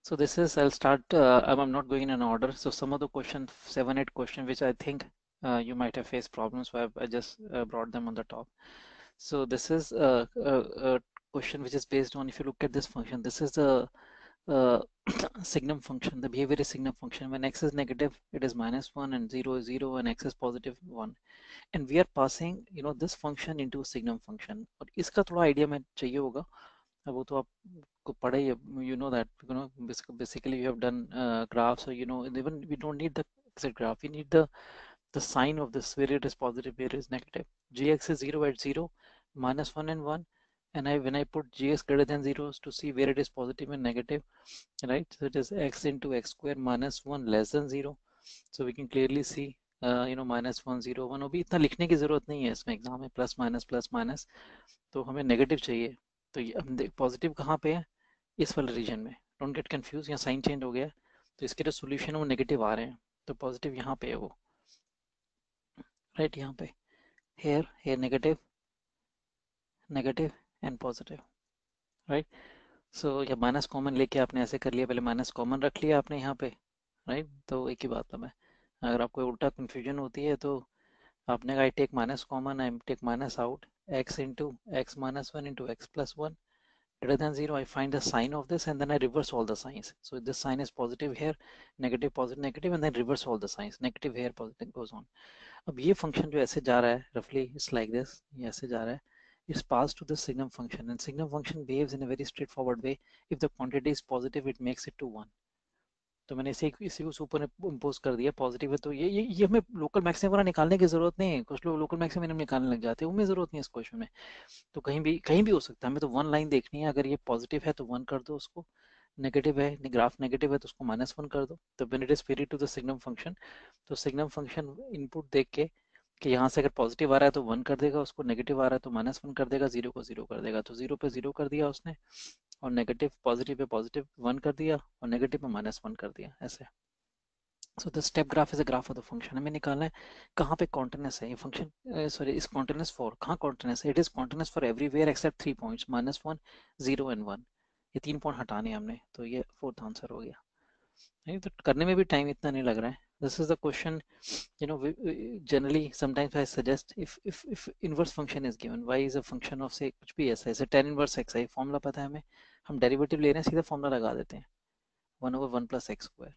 So this is, I'll start, I'm not going in an order. So some of the question, 7, 8 question, which I think you might have faced problems, so I just brought them on the top. So this is a question which is based on, if you look at this function, this is the uh, signum function. The behavior is signum function. When x is negative, it is -1, and 0 is 0, and x is positive 1. And we are passing, this function into a signum function. और इसका थोड़ा idea में चाहिए होगा. अब वो तो आपको पढ़ा ही है. You know that, basically you have done graphs, or even we don't need the exact graph. We need the sign of this, where it is positive, where it is negative. Gx is 0 at 0, -1 and 1. And when I put gx greater than 0 to see where it is positive and negative, right? So it is x into x square -1 less than 0. So we can clearly see, -1 0 1. अभी इतना लिखने की जरूरत नहीं है इसमें exam में, plus minus. तो हमें नेगेटिव चाहिए. तो ये हम पॉजिटिव कहाँ पे है? इस वाले रीजन में. डोंट गेट कंफ्यूज, यहाँ साइन चेंज हो गया. तो इसके जो सोल्यूशन है वो नेगेटिव आ रहे हैं. तो पॉजिटिव यहाँ पे है वो, राइट? यहाँ पे here negative, negative and positive, right? So या माइनस कॉमन लेके आपने ऐसे कर लिया, पहले माइनस कॉमन रख लिया आपने यहाँ पे, राइट? तो एक ही बात है. अगर आपको उल्टा कन्फ्यूजन होती है तो आपने कहा I take minus common, I take minus out, x into x minus 1 into x plus 1 greater than 0. I find the sign of this and then I reverse all the signs. So this sign is positive here, negative, positive, negative, and then reverse all the signs. Negative here, positive, goes on. अब ये function जो ऐसे जा रहा है, roughly it's like this, ये ऐसे जा रहा है. It's passed to the signum function, and signum function behaves in a very straightforward way. If the quantity is positive, it makes it to 1. तो मैंने इसी को सुपर इम्पोज कर दिया. पॉजिटिव है तो ये हमें लोकल मैक्सिमम वगैरह निकालने की जरूरत नहीं है. कुछ लोग लोकल मैक्सिमम निकालने लग जाते हैं, उनमें जरूरत नहीं है इस क्वेश्चन में. तो कहीं भी हो सकता है. हमें तो वन लाइन देखनी है. अगर ये पॉजिटिव है तो 1 कर दो उसको, नेगेटिव है, ग्राफ नेगेटिव है तो उसको -1 कर दो. तो when it is ferry to the signum function, तो सिग्नम फंक्शन इनपुट देख के कि यहाँ से अगर पॉजिटिव आ रहा है तो 1 कर देगा उसको, नेगेटिव आ रहा है तो -1 कर देगा, 0 को 0 कर देगा. तो 0 पे 0 कर दिया उसने, और नेगेटिव पॉजिटिव पे पॉजिटिव 1 कर दिया, और नेगेटिव पे -1 कर दिया, ऐसे. So the step graph is a graph of the function. हमें निकालना है कहाँ पे कॉन्टिन्यूस है ये फंक्शन. सॉरी, इस कॉन्टिन्यूस फॉर, कहाँ कॉन्टिन्यूस है? It is continuous for everywhere except 3 points, -1, 0 and 1. ये 3 पॉइंट हटाने हैं हमने, तो ये फोर्थ आंसर हो गया. नहीं तो करने में भी टाइम इतना नहीं लग रहा है. This is the question. Generally sometimes I suggest, if inverse function is given, y is a function of, say, कुछ भी ऐसा, ऐसे tan inverse x है, फॉर्मूला पता है हमें, हम डेरिवेटिव ले रहे हैं, सीधा फॉर्मूला लगा देते हैं, 1/1 + x स्क्वायर.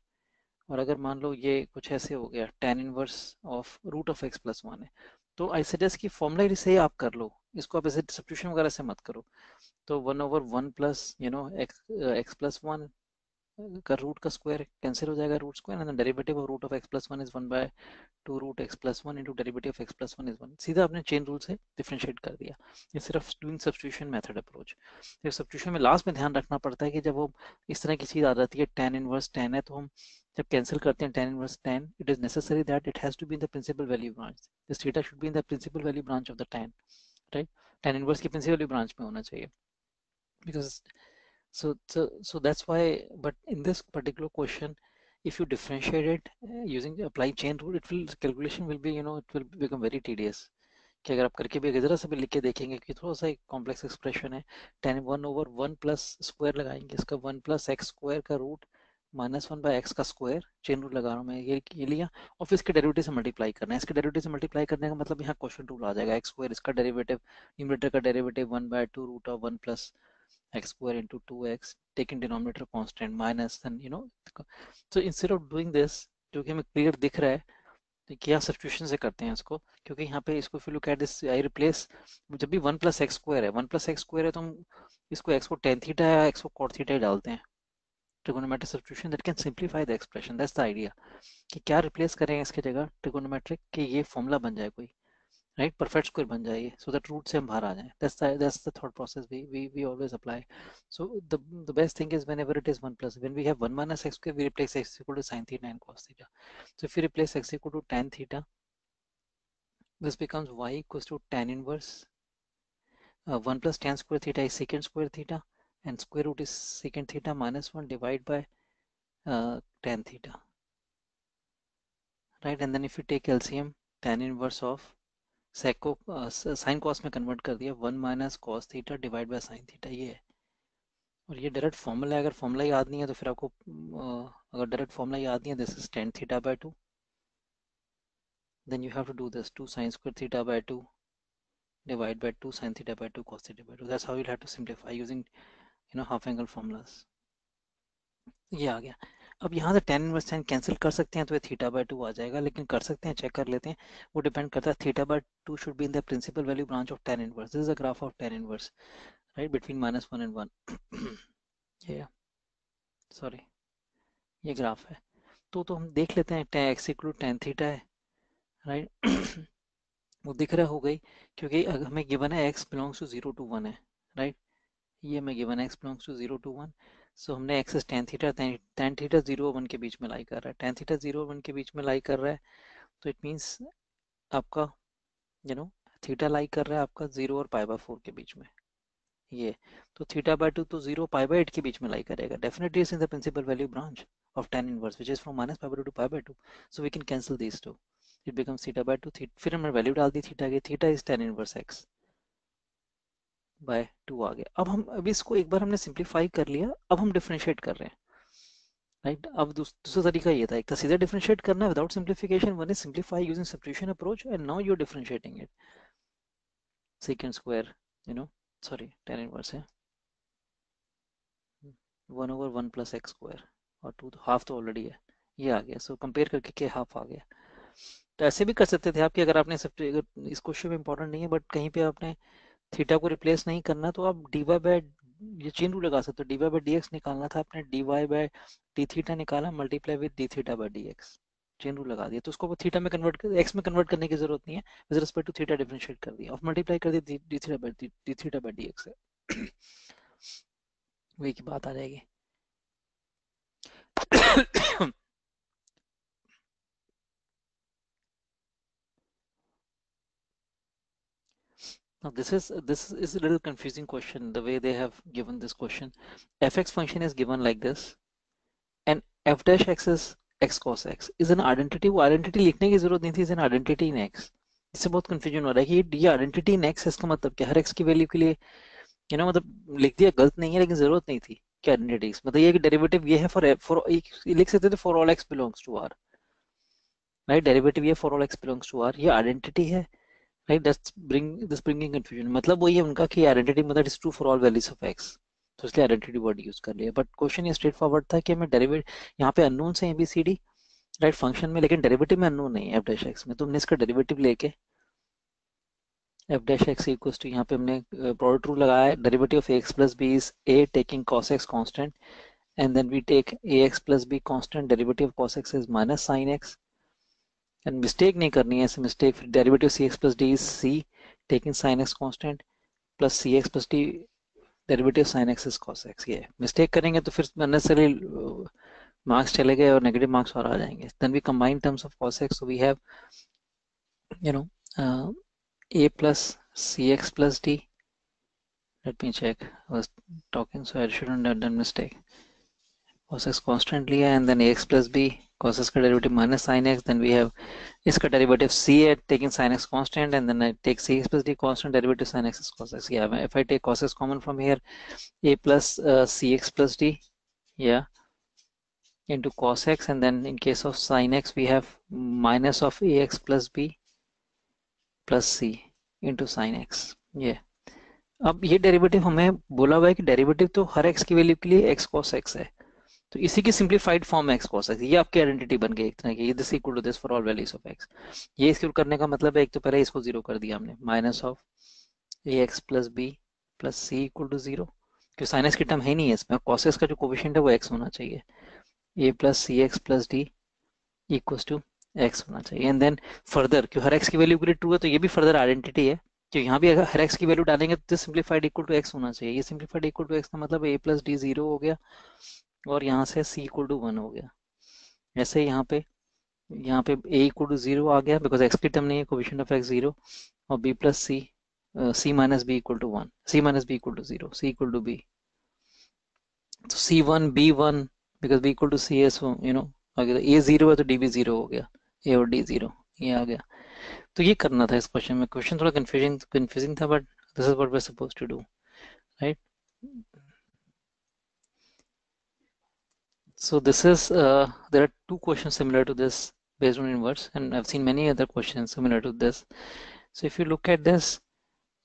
और अगर मान लो ये कुछ ऐसे हो गया, tan इनवर्स ऑफ √(x+1) है, तो आई सजेस्ट कि फॉर्मूला से आप कर लो, इसको आप ऐसे सब्स्टिट्यूशन वगैरह से मत करो. तो 1/1 प्लस x+1 का रूट का स्क्वायर कैंसिल हो जाएगा, root square, and derivative of √(x+1) is 1/2 √x+1 into derivative of x+1 is 1. सीधा आपने चेन रूल से डिफरेंशिएट कर दिया. ये सिर्फ डूइंग सब्स्टिट्यूशन मेथड अप्रोच. फिर सब्स्टिट्यूशन में लास्ट में ध्यान रखना पड़ता है कि जब वो इस तरह की चीज आ जाती है, tan इनवर्स tan है, तो हम जब कैंसिल करते हैं tan inverse tan, it is necessary that it has to be in the principal value branch. This theta should be in the principal value branch of the tan, right? tan inverse की principal value branch में होना चाहिए, because so that's why. But in this particular question, if you differentiate it using the apply chain rule, it will, calculation will be, it will become very tedious. कि अगर आप करके भी जरा सा भी लिख के देखेंगे कि थोड़ा सा एक कॉम्प्लेक्स एक्सप्रेशन है, tan 1/1 प्लस स्क्वायर लगाएंगे इसका, 1 + x स्क्वायर का रूट -1/x का स्क्वायर, चेन रूल लगा रहा हूँ मैं, ये लिया, और फिर इसके डेरिवेटिव से मल्टीप्लाई करना है. इसके डेरिवेटिव से मल्टीप्लाई करने का मतलब यहाँ क्वेश्चन रूल आ जाएगा, x स्क्वायर इसका डेरिवेटिव, न्यूमरेटर का derivative 1/2 √(1 + x square into 2x, taking denominator constant, minus, then so instead of doing this, जो कि हमें क्लियर दिख रहा है, तो क्या सब्स्टिट्यूशन से करते हैं इसको, क्योंकि यहाँ पे इसको फिर look at this, I replace, जब भी 1 + x स्क्वायर है, 1 + x स्क्वायर है, तो हम इसको x को tan थीटा या x को cot थीटा ही डालते हैं. Trigonometric substitution that can simplify the expression, that's the idea. कि क्या रिप्लेस करेंगे इसकी जगह ट्रिगोनोमेट्रिक, कि ये फॉर्मूला बन जाए कोई, राइट? परफेक्ट स्क्वायर बन जाए, सो दैट रूट से हम बाहर आ जाए. That's the thought process we always apply. So the best thing is, whenever it is 1 plus, when we have 1 minus x square, we replace x equal to sin theta and cos theta. So if we replace x equal to tan theta, this becomes y equals to tan inverse 1 plus tan square theta is secant square theta, and square root is secant theta minus 1 divided by tan theta, right? And then if you take LCM, tan inverse of sec को sine cos में convert कर दिया, 1 - cos theta divide by sine theta, ये है. और ये direct formula है, अगर फॉर्मूला याद नहीं है तो फिर आपको अगर डायरेक्ट फॉर्मूला याद नहीं है, this is tan theta by 2, then you have to do this 2 sin square theta by 2 divide by 2 sin theta by 2 cos theta by 2. That's how you'll have to simplify using half angle formulas. ये आ गया। अब यहाँ से tan inverse tan cancel कर सकते हैं तो ये थीटा बाय 2 आ जाएगा, लेकिन कर सकते हैं, चेक कर लेते हैं। वो डिपेंड करता है, theta by 2 should be in the principal value branch of tan inverse. This is a graph of tan inverse, right, between -1 and 1। ये सॉरी, ये ग्राफ है। तो हम देख लेते हैं, tan x equal to tan theta है, राइट। वो दिख रहा हो गई, क्योंकि अगर हमें गिवन है x बिलोंग्स टू 0 to 1 है, राइट। ये हमें गिवन है x बिलोंग्स टू 0 to 1, सो हमने x is tan theta, tan theta 0 और 1 के बीच में लाई कर रहा है, tan थीटा 0 और 1 के बीच में लाई कर रहा है, तो इट मीन्स आपका थीटा लाई कर रहा है आपका 0 और π/4 के बीच में। ये तो थीटा बाय 2 तो 0 π/8 के बीच में लाई करेगा, definitely is in the principal value branch of tan inverse which is from -π/2 to π/2, so we can cancel these two, it becomes theta by 2। फिर हमने वैल्यू डाल दी थीटा की, theta is tan inverse x by 2 आ गया। अब इसको एक बार हमने सिंप्लीफाई कर लिया, अब हम डिफरेंशिएट कर रहे हैं, राइट। अब दूसरा तरीका ये था, एक था सीधा डिफरेंशिएट करना without simplification, one is simplify using substitution approach, and now you are differentiating it, second square sorry tan inverse है 1/1 प्लस एक्स स्क्वायर, और 2 तो हाफ तो ऑलरेडी है, ये आ गया। सो कंपेयर करके के हाफ आ गया। तो ऐसे भी कर सकते थे आप कि अगर आपने सब, अगर इस क्वेश्चन में इंपॉर्टेंट नहीं है बट कहीं पे आपने थीटा को रिप्लेस नहीं करना, तो आप dy बाय, ये चेन रूल लगा सकते हो, dy बाय dx निकालना था आपने, dy बाय d थीटा निकाला, multiply with d theta by dx, chain rule लगा दिया, तो उसको थीटा में कन्वर्ट कर, एक्स में कन्वर्ट करने की जरूरत नहीं है, with respect to theta differentiate कर दिया और मल्टीप्लाई कर दिया d थीटा बाय dx से। वही की बात आ जाएगी। Now this is a little confusing question, the way they have given this question. Fx function is given like this, and f dash x is x cos x is an identity। वो identity लिखने की जरूरत नहीं थी, is an identity in x। इससे बहुत confusion हो रहा है कि ये identity in x है, इसका मतलब क्या, हर x की वैल्यू के लिए मतलब लिख दिया, गलत नहीं है लेकिन जरूरत नहीं थी क्या आइडेंटिटीज, मतलब ये कि डेरिवेटिव ये है फॉर लिख सकते थे for all X belongs to R, right. Derivative ये for all X belongs to R, ये आइडेंटिटी है, राइट। That's bringing confusion. मतलब वही है उनका कि आइडेंटिटी मतलब is true for all values of x, तो इसलिए आइडेंटिटी वर्ड यूज कर लिया। बट क्वेश्चन ये स्ट्रेट फॉरवर्ड था कि हमें डेरिवेट, यहाँ पे अननोन से एबीसीडी, राइट, फंक्शन में, लेकिन डेरिवेटिव में अननोन नहीं है एफ डैश एक्स में, तो हमने इसका डेरिवेटिव लेके f dash x equals to, यहाँ पे हमने प्रोडक्ट रूल लगाया है, derivative of x plus b is a taking cos x constant, and then we take ax plus b constant, derivative of cos x is minus sin x, and mistake नहीं करनी है, ऐसे mistake, फिर derivative cx plus d is c taking sin x constant plus cx plus d derivative sin x is cos x। ये mistake करेंगे तो फिर unnecessarily marks चले गए और नेगेटिव मार्क्स और आ जाएंगे। then we combine terms of cos x, so we have you know a plus cx plus d, let me check, I was talking so I shouldn't have done mistake, cos x constant लिया, and then ax plus b, cos x का derivative minus sin x, then we have इसका derivative c है taking sin x constant, and then I take cx plus d constant, derivative sin x is cos x। Yeah, if I take cos x common from here, a plus cx plus d, yeah, into cos x, and then in case of sin x we have minus of ax plus b plus c into sin x। ये अब ये derivative हमें बोला हुआ है कि derivative तो हर x की वैल्यू के लिए x cos x है, तो इसी की simplified form x cos x, ये आपकी आइडेंटिटी बन गई एक तरह की, this equal to this for all values of x. ये इसको करने का मतलब है, एक तो पहले इसको जीरो कर दिया हमने, minus of a x plus b plus c equal to zero, क्योंकि साइन एक्स की टर्म है नहीं है इसमें, कॉस एक्स का जो कोफिशिएंट है वो एक्स होना चाहिए, A plus C X plus D equal to X होना चाहिए। एंड देन फर्दर, क्यों हर एक्स की वैल्यू के लिए ट्रू है, तो ये भी फर्दर आइडेंटिटी है, तो यहाँ भी अगर हर एक्स की वैल्यू डालेंगे तो सिंप्लीफाइड इक्वल टू एक्स होना चाहिए। ये सिंप्लीफाइड इक्वल टू एक्स का मतलब ए प्लस डी जीरो हो गया, और यहाँ से सी इक्वल टू वन हो गया। ऐसे यहाँ पे a इक्वल टू जीरो आ गया, बिकॉज x की टर्म नहीं है, कोफिशिएंट ऑफ x जीरो, और b plus C, c minus B equal to one, c minus B equal to zero, c equal to b, तो c one b one, because b equal to C है, so आ गया, a zero है तो d भी zero हो गया, a और d zero, ये आ गया। तो ये करना था इस क्वेश्चन में, क्वेश्चन थोड़ा कंफ्यूजिंग कंफ्यूजिंग था, but this is what we are supposed to do, right. So this is there are two questions similar to this based on inverse, and I've seen many other questions similar to this. So if you look at this,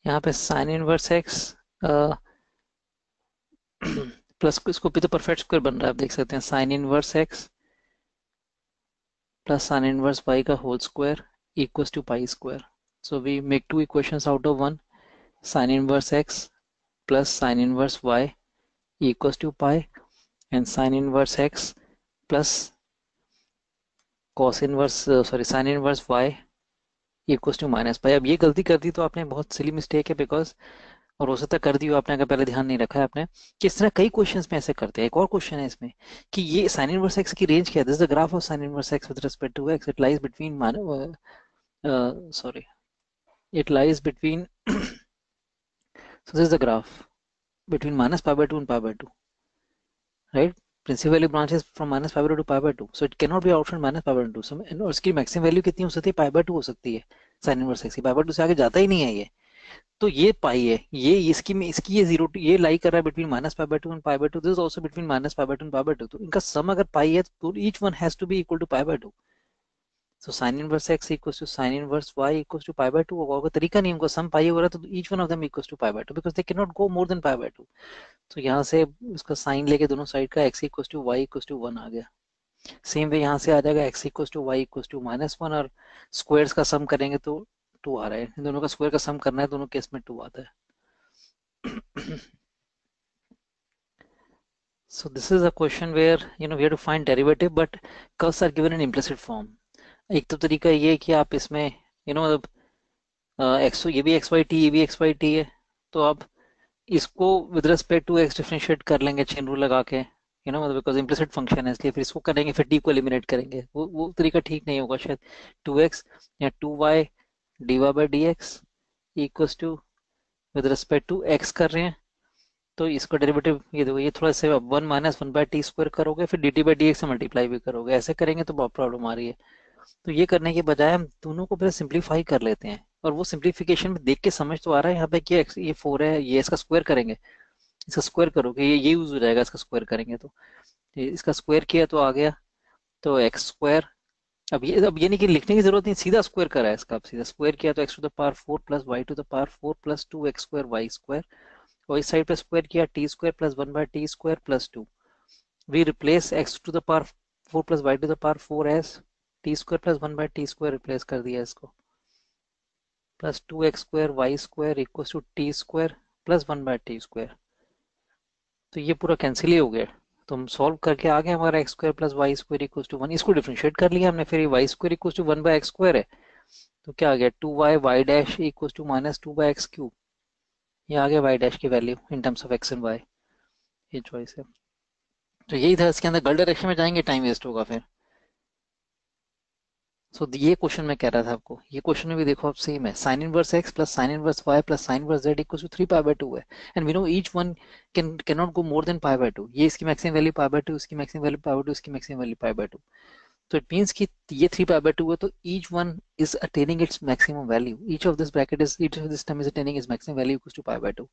यहाँ पे sin inverse x plus इसको भी तो perfect square बन रहा है, आप देख सकते हैं sin inverse x plus sin inverse y का whole square equals to pi square. So we make two equations out of one. Sin inverse x plus sin inverse y equals to pi, and sin inverse x plus cos inverse sin inverse y equals to minus pi. अब ये गलती कर दी तो आपने, बहुत silly mistake है, because और हो सकता है कर दी हो आपने, अगर पहले ध्यान नहीं रखा है आपने, कि इस तरह कई क्वेश्चंस में ऐसे करते हैं। एक और क्वेश्चन है इसमें कि ये sin इनवर्स x की रेंज क्या है, this is the graph of sin inverse x with respect to x, it lies between sorry it lies between so this is the graph between minus pi by 2 and pi by 2, right? Principal value branches from minus pi by 2 to pi by 2, so it cannot be outside minus pi by 2. So और इसकी maximum value कितनी हो सकती है, pi by 2 हो सकती है sin inverse x की, pi by 2 से आगे जाता ही नहीं है ये। तो ये पाई है, ये इसकी ये जीरो, ये लाई कर रहा है between minus pi by 2 and pi by 2, this is also between minus pi by 2 and pi by 2, तो इनका सम अगर पाई है तो each one has to be equal to pi by 2। So sin inverse x equals to sin inverse y equals to pi by 2 होगा, अगर तरीका नहीं उनका सम पाई हो रहा है तो each one of them equals to pi by 2 because they can not go more than pi by 2। तो यहाँ से इसका साइन लेके दोनों साइड का x equals to y equals to 1 आ गया। सेम वे यहाँ से आ जाएगा x equals to y equals to -1, और स्क्वायर्स का सम करेंगे तो 2 आ रहा है, इन दोनों का स्क्वायर का सम करना है, दोनों केस में 2 आता है। So this is a question where we have to find derivative, but curves are given in implicit form. एक तो तरीका ये है कि आप इसमें मतलब एक्स, ये भी एक्स वाई टी, ये भी एक्स वाई टी है, तो आप इसको with respect to x differentiate कर लेंगे चेन रूल लगा के, मतलब बिकॉज इम्प्लिसिट फंक्शन है इसलिए, फिर इसको करेंगे, फिर टी को एलिमिनेट करेंगे, वो तरीका ठीक नहीं होगा शायद। 2x या 2y dy by d x equals to with respect to x कर रहे हैं, तो इसका डेरिवेटिव ये देखो, ये थोड़ा सा 1 माइनस 1 बाय टी स्क्वायर करोगे, फिर D T by d x से मल्टीप्लाई भी करोगे, ऐसे करेंगे तो बहुत प्रॉब्लम आ रही है। तो ये करने के बजाय हम दोनों को पहले सिंप्लीफाई कर लेते हैं, और वो सिंप्लीफिकेशन में देख के समझ तो आ रहा है यहाँ पे कि ये 4 है, ये इसका स्क्वायर करेंगे, इसका स्क्वायर करोगे ये यूज हो जाएगा, इसका स्क्वायर करेंगे तो इसका स्क्वायर किया तो आ गया, तो एक्स स्क्वायर। अब ये नहीं कि लिखने की जरूरत नहीं, सीधा स्क्वायर करा है इसका, अब सीधा स्क्वायर किया तो x to the power 4 plus y to the power 4 plus 2 x square y square, और इस साइड पे स्क्वायर किया t square plus 1 by t square plus 2। We replace x to the power 4 plus y to the power 4 as t square plus 1 by t square, replace कर दिया इसको, plus 2 x square y square equal to T square plus 1 by t square. तो ये पूरा cancel ही हो गया, तो हम सॉल्व करके आ गए, हमारा x square plus y square equal to 1, इसको डिफरेंशिएट कर लिया हमने, फिर ये y square equal to 1 by x square है, तो क्या आ गया 2y y dash equal to minus 2 by x cube, ये आ गया वाई डैश की value in terms of x and y, ये चॉइस है। तो यही था, इसके अंदर गलत डायरेक्शन में जाएंगे टाइम वेस्ट होगा फिर। सो ये क्वेश्चन में कह रहा था आपको, ये क्वेश्चन में भी देखो आप सेम है, sin inverse x plus sin inverse y plus sin inverse z equals to 3 pi by 2 है, and we know each one can not go more than pi by 2, ये इसकी मैक्सिमम वैल्यू पाई बाय 2, इसकी maximum value pi by 2, इसकी maximum value pi by 2, तो it means कि ये 3 pi by 2 है, तो each one is attaining its maximum value, each of this bracket is, each of this term is attaining its maximum value equals to pi by 2।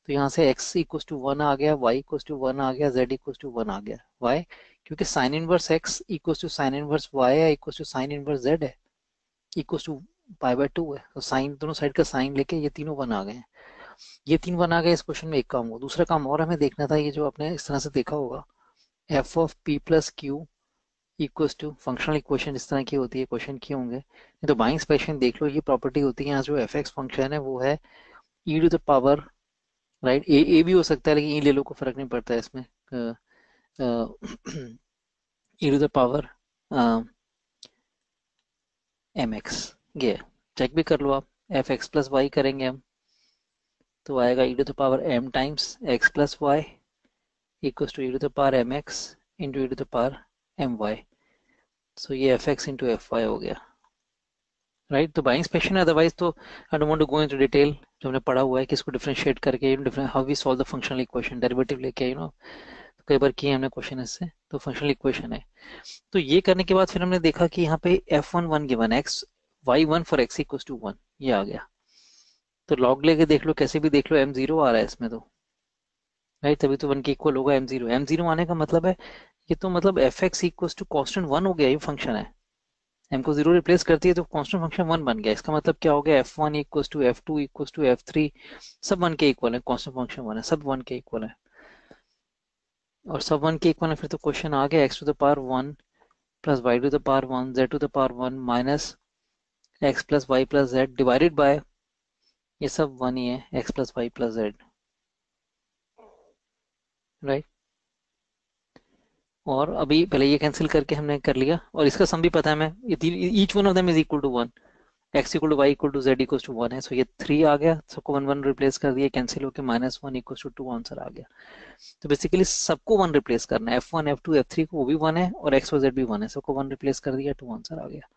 तो यहाँ से x equals to 1 आ गया, y equals to 1 आ गया, z equals to 1 आ गया। y क्योंकि sin inverse x equals to sin inverse y है equals to sin inverse z है इक्वल्स टू पाई बाय 2 है, तो साइन दोनों साइड का साइन लेके ये तीनों 1 आ गए हैं, ये 3 1 आ गए इस क्वेश्चन में। एक काम हुआ, दूसरा काम और हमें देखना था, ये जो आपने इस तरह से देखा होगा f of p plus q equals to functional equation, इस तरह की होती है, क्वेश्चन किए होंगे नहीं तो बाइंग स्पेशल देख लो, ये प्रॉपर्टी होती है, यहाँ जो एफ एक्स फंक्शन है वो है ई टू द पावर, राइट, ए भी हो सकता है लेकिन ई ले लो, को फर्क नहीं पड़ता है इसमें, E to the power M X, ये चेक भी कर लो आप, एफ एक्स प्लस वाई करेंगे हम तो आएगा e to the power m times x plus y equals to e to the power M x into e to the power m y, so ये f x into f y हो गया, right. तो buying special है, otherwise तो I don't want to go into detail, जो हमने पढ़ा हुआ है कि इसको डिफरेंशिएट करके different how we solve the functional equation, derivative लेके तो कई बार किए हमने क्वेश्चन इससे, तो फंक्शनल इक्वेशन है। तो ये करने के बाद फिर हमने देखा कि यहाँ पे f1 given x y1 for x equals to 1, ये आ गया, तो लॉग लेके देख लो, कैसे भी देख लो m0 आ रहा है इसमें, तो राइट, तभी तो 1 के इक्वल होगा m0। m0 आने का मतलब है ये तो मतलब f x equal to constant 1 हो गया, ये फंक्शन है। m को 0 रिप्लेस करती है तो कॉन्स्टेंट फंक्शन 1 बन गया। इसका मतलब क्या हो गया, f1 equal to f2 equal to f3 सब 1 के इक्वल है, कॉन्स्टेंट फंक्शन 1 है, सब 1 के इक्वल है। और सब 1 के इक्वल है, फिर तो क्वेश्चन आ गया x to the power 1 plus y to the power 1 z to the power 1 minus x plus y plus z divided by, ये सब 1 ही है, x plus y plus z, right. और अभी पहले ये कैंसिल करके हमने कर लिया, और इसका सम भी पता है हमें, each one of them is equal to 1, x equal to y equal to z equal to 1 है, सो ये 3 आ गया, सबको 1 1 रिप्लेस कर दिया, कैंसिल होकर -1 इक्वल टू 2 आंसर आ गया। तो बेसिकली सबको 1 रिप्लेस करना है, f1 f2 f3 को वो भी 1 है और x और z भी 1 है, सबको 1 रिप्लेस कर दिया, 2 आंसर आ गया,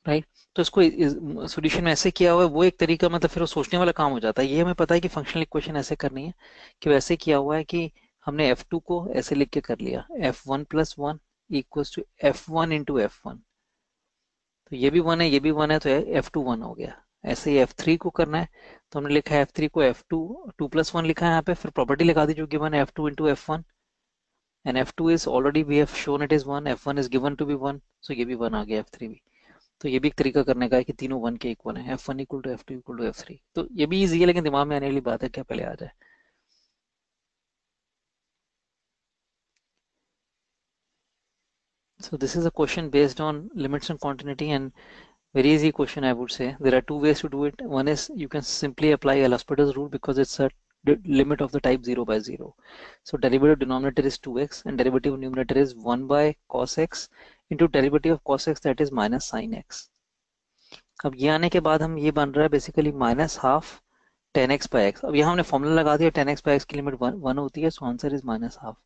राइट। तो इसको सॉल्यूशन में ऐसे किया हुआ है, वो एक तरीका, मतलब फिर वो सोचने वाला काम हो जाता है। ये हमें पता है कि फंक्शनल इक्वेशन ऐसे करनी है कि वैसे किया हुआ है कि हमने f2 को ऐसे लिख के कर लिया, f1 plus 1 equals to f1 into f1, तो ये भी 1 है, ये भी 1 है, तो f2 1 हो गया। ऐसे ही f3 को करना है, तो हमने लिखा है f3 को f2 2 प्लस 1 लिखा है यहाँ पे, फिर प्रॉपर्टी लगा दी जो गिवन है f2 into f1, and f2 is already we have shown it is 1, f1 is given to be 1, so ये भी 1 आ गया, f3 भी। तो ये भी एक तरीका करने का है कि तीनों 1 के इक्वल है, f1 equal to f2 equal to f3, तो ये भी इजी है, लेकिन दिमाग में आने वाली बात है क्या पहले आ जाए। So this is a question based on limits and continuity, and very easy question I would say. There are two ways to do it. One is you can simply apply L'Hospital's rule because it's a limit of the type 0 by 0. So derivative denominator is 2x and derivative numerator is 1 by cos x into derivative of cos x, that is minus sin x. अब ये आने के बाद हम ये बन रहा है basically minus half ten x by x. अब यहाँ हमने फॉर्मूला लगा दिया, टेन एक्स बाई एक्स की लिमिट वन होती है, so answer is minus half.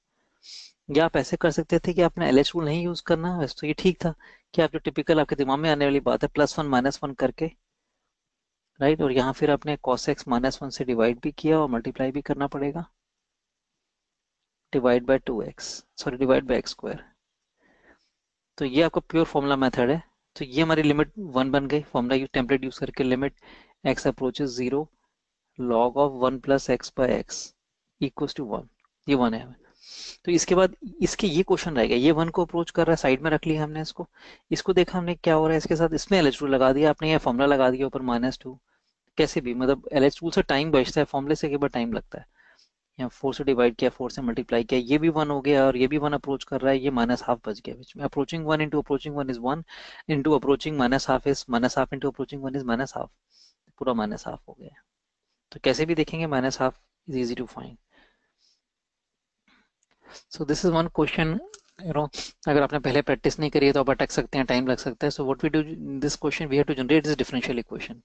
या आप ऐसे कर सकते थे कि आपने एल एच रूल नहीं यूज करना, वैसे तो ये ठीक था कि आप जो टिपिकल आपके दिमाग में आने वाली बात है, +1 -1 करके, राइट। और यहाँ फिर आपने cos x -1 से डिवाइड भी किया और मल्टीप्लाई भी करना पड़ेगा, divide by 2x, sorry divide by x square. तो ये आपका प्योर फॉर्मूला मेथड है। तो ये हमारी लिमिट 1 बन गई, फॉर्मूला यू टेम्पलेट यूज करके, limit x approaches 0 log of 1 plus x by x equals to 1, ये 1 है। तो इसके बाद इसके ये क्वेश्चन रहेगा, ये 1 को अप्रोच कर रहा है, साइड में रख लिया हमने इसको। इसको देखा हमने क्या हो रहा है इसके साथ, इसमें एल एच रूल लगा दिया आपने, ये फॉर्मूला लगा दिया ऊपर -2, कैसे भी मतलब एल एच रूल से टाइम बचता है, फॉर्मूले से एक बार टाइम लगता है। यहाँ 4 से डिवाइड किया, 4 से मल्टीप्लाई किया, ये भी 1 हो गया और ये भी 1 अप्रोच कर रहा है, ये माइनस हाफ बच गया बीच में। Approaching 1 into approaching 1 is 1 into approaching minus half is minus half into approaching 1 is minus half, पूरा माइनस हाफ हो गया। तो कैसे भी देखेंगे minus half is easy to find. So this is one question, you know, अगर आपने पहले प्रैक्टिस नहीं करी है तो आप अटक सकते हैं, टाइम लग सकता है। So what we do this question, we have to generate this differential equation,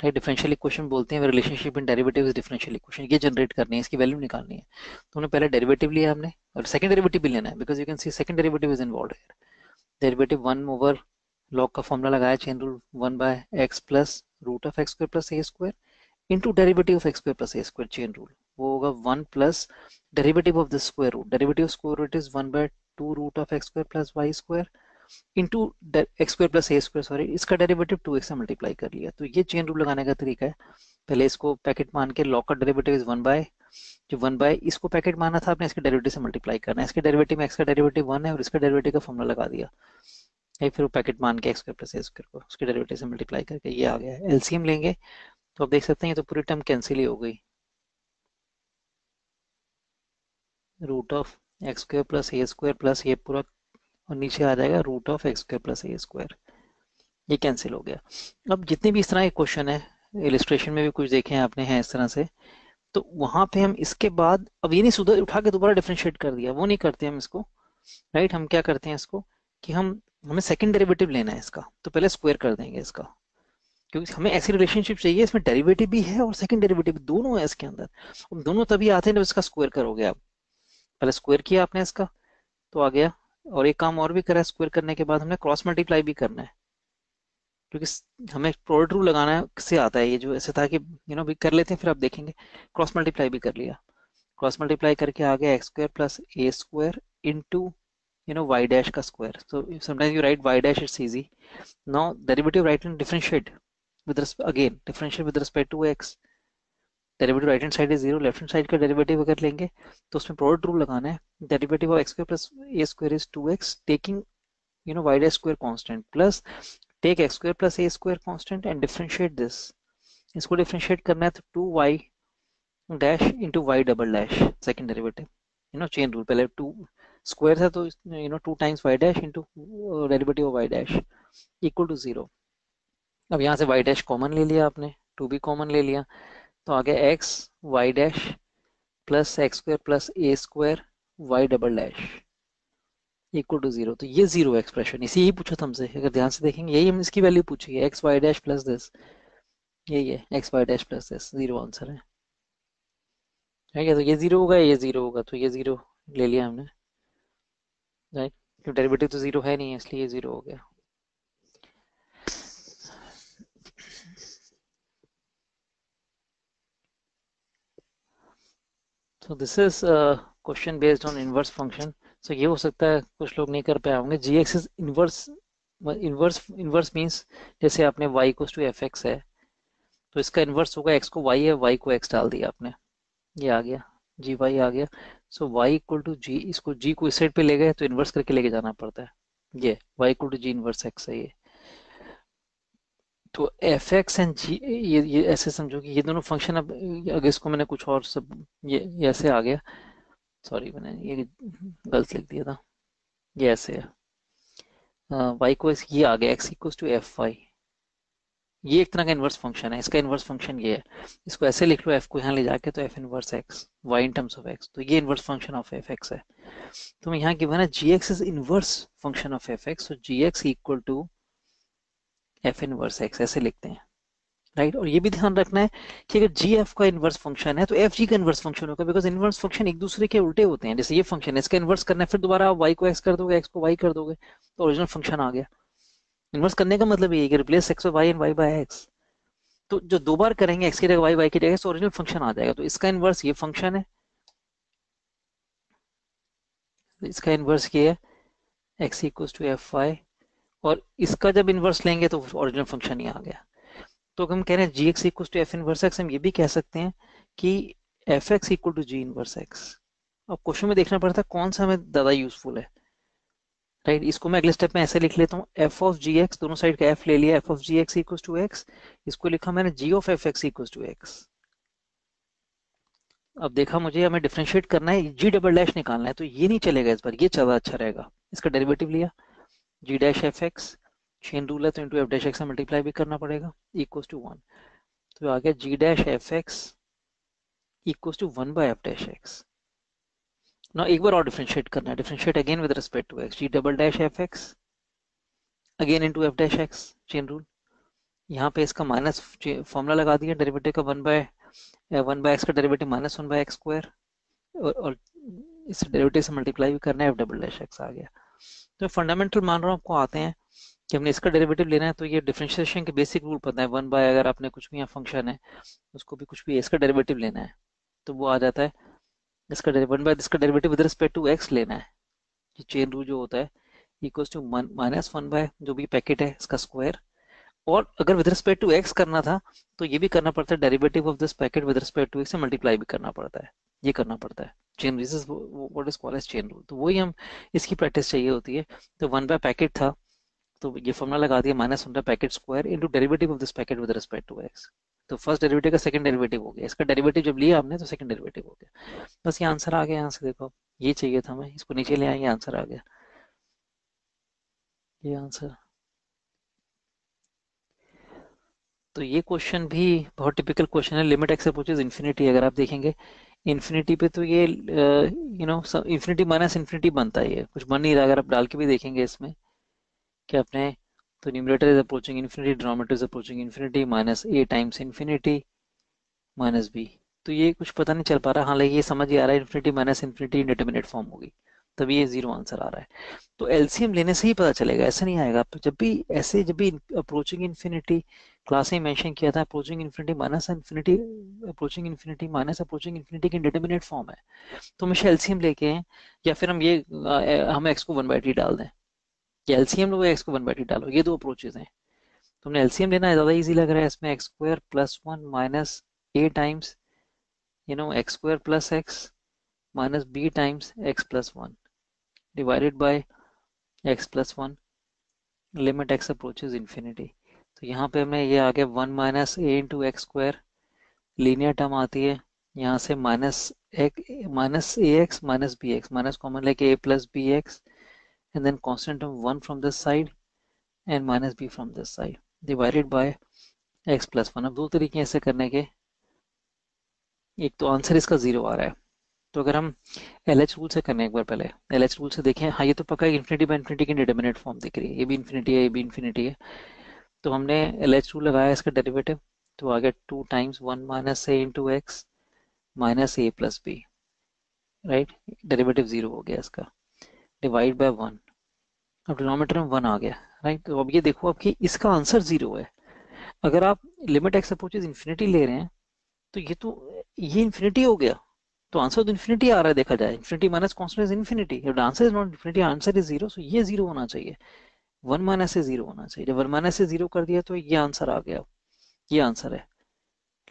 right. Differential equation बोलते हैं relationship in derivative is differential equation, ये जनरेट करनी है, इसकी वैल्यू निकालनी है। तो हमने पहले डेरिवेटिव लिया हमने, और सेकंड डेरिवेटिव भी लेना है, because you can see second derivative is involved here. Derivative 1 over log का फॉर्मूला लगाया, chain rule, 1 by x plus root of x square plus a square into derivative of x square plus a square, chain rule, वो होगा 1 plus derivative of the square root, derivative square root is 1 by 2 root of x square plus y square into x square plus a square, sorry इसका derivative 2x से multiply कर लिया। तो ये chain rule लगाने का तरीका है। पहले इसको पैकेट मान के, लॉग का डेरिवेटिव इज 1 बाय, जो 1 बाय इसको पैकेट माना था आपने, इसके डेरिवेटिव से मल्टीप्लाई करना है, इसके डेरिवेटिव में x का डेरिवेटिव 1 है और इसका डेरिवेटिव का फॉर्मूला लगा दिया, फिर वो पैकेट मान के x square plus a square को उसके डेरिवेटिव से मल्टीप्लाई करके ये आ गया है। एलसीएम लेंगे तो आप देख सकते हैं ये तो पूरी टर्म कैंसिल ही हो गई, root of x square plus a square plus ये पूरा, और नीचे आ जाएगा root of x square plus a square, ये कैंसिल हो गया। अब जितने भी इस तरह के क्वेश्चन है, इलिस्ट्रेशन में भी कुछ देखे हैं आपने, हैं इस तरह से, तो वहां पे हम इसके बाद अब ये नहीं सुधर उठा के दोबारा डिफरेंशिएट कर दिया, वो नहीं करते हम इसको, राइट। हम क्या करते हैं इसको कि हमें सेकंड डेरिवेटिव लेना है इसका, तो पहले स्क्वायर कर देंगे इसका, क्योंकि हमें ऐसी रिलेशनशिप चाहिए इसमें डेरिवेटिव भी है और सेकंड डेरिवेटिव दोनों है इसके अंदर। अब दोनों तभी आते हैं जब इसका स्क्वायर करोगे आप, पहले स्क्वायर किया आपने इसका तो आ गया, और एक काम और भी करा है, स्क्वायर करने के बाद हमने क्रॉस मल्टीप्लाई भी करना है, क्योंकि हमें प्रोडक्ट रूल लगाना है, से आता है ये, जो ऐसे था कि भी कर लेते हैं, फिर आप देखेंगे क्रॉस मल्टीप्लाई भी कर लिया, क्रॉस मल्टीप्लाई करके आ गया x square plus a square into Y dash का square. so sometimes you write y dash, it's easy. Now derivative, right, and differentiate with again differentiate with respect to x, derivative right hand side is zero, left hand side का derivative अगर लेंगे तो उसमें product rule लगाना है. Derivative of x square plus a square is 2x, taking y dash square constant, plus take x square plus a square constant and differentiate this. इसको differentiate करना है तो 2y dash into y double dash, second derivative, chain rule. पहले 2 square था तो 2 times y dash into derivative of y dash equal to 0. अब यहाँ से वाई डैश कॉमन ले लिया आपने, 2 भी कॉमन ले लिया, तो आ गया x y dash plus x square plus a square y double dash equal to 0. तो ये 0 एक्सप्रेशन, इसी यही पूछा था हमसे, अगर ध्यान से देखेंगे यही हम इसकी वैल्यू पूछी है, x y dash plus this, यही है x y dash plus this, 0 answer है क्या? तो ये 0 होगा, ये 0 होगा, तो ये 0 ले लिया हमने, राइट, क्योंकि डेरिवेटिव तो 0 है नहीं, इसलिए ये 0 हो गया. So this is a question based on inverse function. So ये हो सकता है कुछ लोग नहीं कर पाए होंगे. gx is inverse. Inverse means जैसे आपने y equals to f x है तो इसका इनवर्स होगा, x को y है, y को x डाल दिया आपने, ये आ गया जी वाई आ गया. सो y इक्वल टू जी, इसको g को इस साइड पे ले गए तो इनवर्स करके लेके जाना पड़ता है, ये y equal to g inverse x है ये. तो एफ एक्स एंड जी, ये ऐसे समझो कि ये दोनों फंक्शन, अब अगर इसको मैंने कुछ और सब, ये ऐसे आ गया, सॉरी मैंने ये गलत लिख दिया था, ये ऐसे है, वाई को ये आ गया x equals to f y, ये एक तरह का इनवर्स फंक्शन है, इसका इनवर्स फंक्शन ये है, इसको ऐसे लिख लो एफ को यहाँ ले जाके, तो f inverse x y in terms of x, तो ये inverse function of f x है. तो मैं यहाँ गिवन है g x is inverse function of f x, तो g x equal to f inverse x ऐसे लिखते हैं, राइट. और ये भी ध्यान रखना है कि अगर जी एफ का इनवर्स फंक्शन है तो एफ जी का इनवर्स फंक्शन होगा, बिकॉज इनवर्स फंक्शन एक दूसरे के उल्टे होते हैं. जैसे ये फंक्शन है, इसका इनवर्स करना है, फिर दोबारा आप वाई को एक्स कर दोगे, एक्स को वाई कर दोगे, तो ओरिजिनल फंक्शन आ गया. इनवर्स करने का मतलब ये है कि replace x by y and y by x, तो जो दो बार करेंगे एक्स की जगह वाई, वाई की जगह, तो ओरिजिनल फंक्शन आ जाएगा. तो इसका इनवर्स ये फंक्शन है, इसका इनवर्स ये है x equals to f y, और इसका जब इनवर्स लेंगे तो ओरिजिनल फंक्शन ही आ गया. तो हम कह रहे हैं g x equal to f inverse x, हम ये भी कह सकते हैं कि f x equal to g inverse x. अब क्वेश्चन में देखना पड़ता है कौन सा हमें ज़्यादा यूजफुल है, राइट. इसको मैं अगले स्टेप में ऐसे लिख लेता हूँ, एफ ऑफ जी एक्स, दोनों साइड का एफ ले लिया, f of g x equal to x, इसको लिखा मैंने g of f x equal to x. अब देखा मुझे हमें डिफरेंशिएट करना है, जी डबल डैश निकालना है, तो ये नहीं चलेगा इस बार, ये ज़्यादा अच्छा रहेगा. इसका डेरिवेटिव लिया g dash f x, chain rule है तो इंटू एफ डैश एक्स से मल्टीप्लाई भी करना पड़ेगा, इक्वल टू 1. तो आ गया g dash f x equal to 1 by f dash x. ना एक बार और डिफरेंशिएट करना है, differentiate again with respect to x, g double dash f x again into f dash x, chain rule. यहाँ पे इसका माइनस फॉर्मूला लगा दिया, डेरिवेटिव का 1 बाय एक्स का derivative minus 1 by x square, और इस डेरिवेटिव से मल्टीप्लाई भी करना है, एफ डबल डैश एक्स आ गया. तो फंडामेंटल मान रहा हूँ आपको आते हैं कि हमने इसका डेरिवेटिव लेना है, तो ये डिफरेंशिएशन के बेसिक रूल पता है, 1 बाय, अगर आपने कुछ भी यहाँ फंक्शन है उसको भी कुछ भी इसका डेरिवेटिव लेना है तो वो आ जाता है, इसका 1 बाय इसका derivative with respect to x लेना है, ये चेन रूल जो होता है, इक्वल्स टू माइनस 1 बाय जो भी पैकेट है इसका स्क्वायर. और अगर विद रिस्पेक्ट टू एक्स करना था तो ये भी करना पड़ता है, derivative of this packet with respect to x से मल्टीप्लाई भी करना पड़ता है, ये करना पड़ता है. Chain this is what is called as chain rule, तो वही हम इसकी प्रैक्टिस चाहिए होती है. तो 1 बाय पैकेट था तो ये फॉर्मूला लगा दिया, minus 1 by packet square into derivative of this packet with respect to x. तो फर्स्ट डेरिवेटिव का सेकंड डेरिवेटिव हो गया, इसका डेरिवेटिव जब लिया आपने तो सेकंड डेरिवेटिव हो गया. बस ये आंसर आ गया. यहाँ से देखो ये चाहिए था हमें, इसको नीचे ले आए, ये आंसर आ गया, ये आंसर. तो ये क्वेश्चन भी बहुत टिपिकल क्वेश्चन है, लिमिट एक्स अप्रोचेस इन्फिनिटी. अगर आप देखेंगे इन्फिनिटी पे तो ये इन्फिनिटी माइनस इन्फिनिटी बनता है, ये कुछ बन नहीं रहा. अगर आप डाल के भी देखेंगे इसमें कि अपने, तो numerator is approaching infinity, denominator is approaching infinity, minus a times infinity minus b. तो ये कुछ पता नहीं चल पा रहा, हालांकि ये समझ ही आ रहा है infinity minus infinity indeterminate form होगी, तभी ये 0 आंसर आ रहा है. तो एलसीएम लेने से ही पता चलेगा, ऐसा नहीं आएगा. जब भी ऐसे, जब भी अप्रोचिंग इन्फिनिटी क्लास में मेंशन किया था, approaching infinity minus infinity, approaching infinity minus approaching infinity की इंडिटरमिनेट फॉर्म है, तो हमेशा एलसीएम लेके हैं, या फिर हम हम एक्स को 1/t डाल दें, या एलसीएम लो एक्स को 1/t डालो, ये दो अप्रोचेज हैं. तो हमने एलसीएम लेना है, ज़्यादा ईजी लग रहा है इसमें, x square plus 1 minus a times x square plus x minus b times x plus 1 divided by x plus 1 limit x approaches infinity. तो यहाँ पे हमें ये आ गया 1 minus a into x square, linear term आती है यहाँ से minus a x minus b x, minus common लेके a plus b x and then constant term 1 from this side and minus b from this side divided by x plus 1। अब दो तरीके ऐसे करने के, एक तो आंसर इसका 0 आ रहा है, तो अगर हम LH रूल से करने एक बार पहले LH रूल से देखें, हाँ ये तो पक्का इन्फिनिटी बाय इन्फिनिटी की डिटरमिनेट फॉर्म दिख रही है, ये भी इन्फिनिटी है ये भी इन्फिनिटी है, तो हमने LH रूल लगाया इसका डेरिवेटिव, तो आ गया 2 times 1 minus a into x minus A plus B, right, derivative 0 हो गया इसका, डिवाइड बाय 1, अब डिनोमिनेटर में 1 आ गया, राइट। तो अब ये देखो आपकी इसका आंसर 0 है। अगर आप लिमिट एक्स अप्रोचेज इन्फिनिटी ले रहे हैं तो ये इन्फिनिटी हो गया, तो आंसर तो इन्फिनिटी आ रहा है, देखा जाए infinity minus constant is infinity, if the answer is not infinity answer is 0, सो ये 0 होना चाहिए, 1 माइनस से 0 होना चाहिए। जब 1 माइनस से 0 कर दिया तो ये आंसर आ गया, ये आंसर है।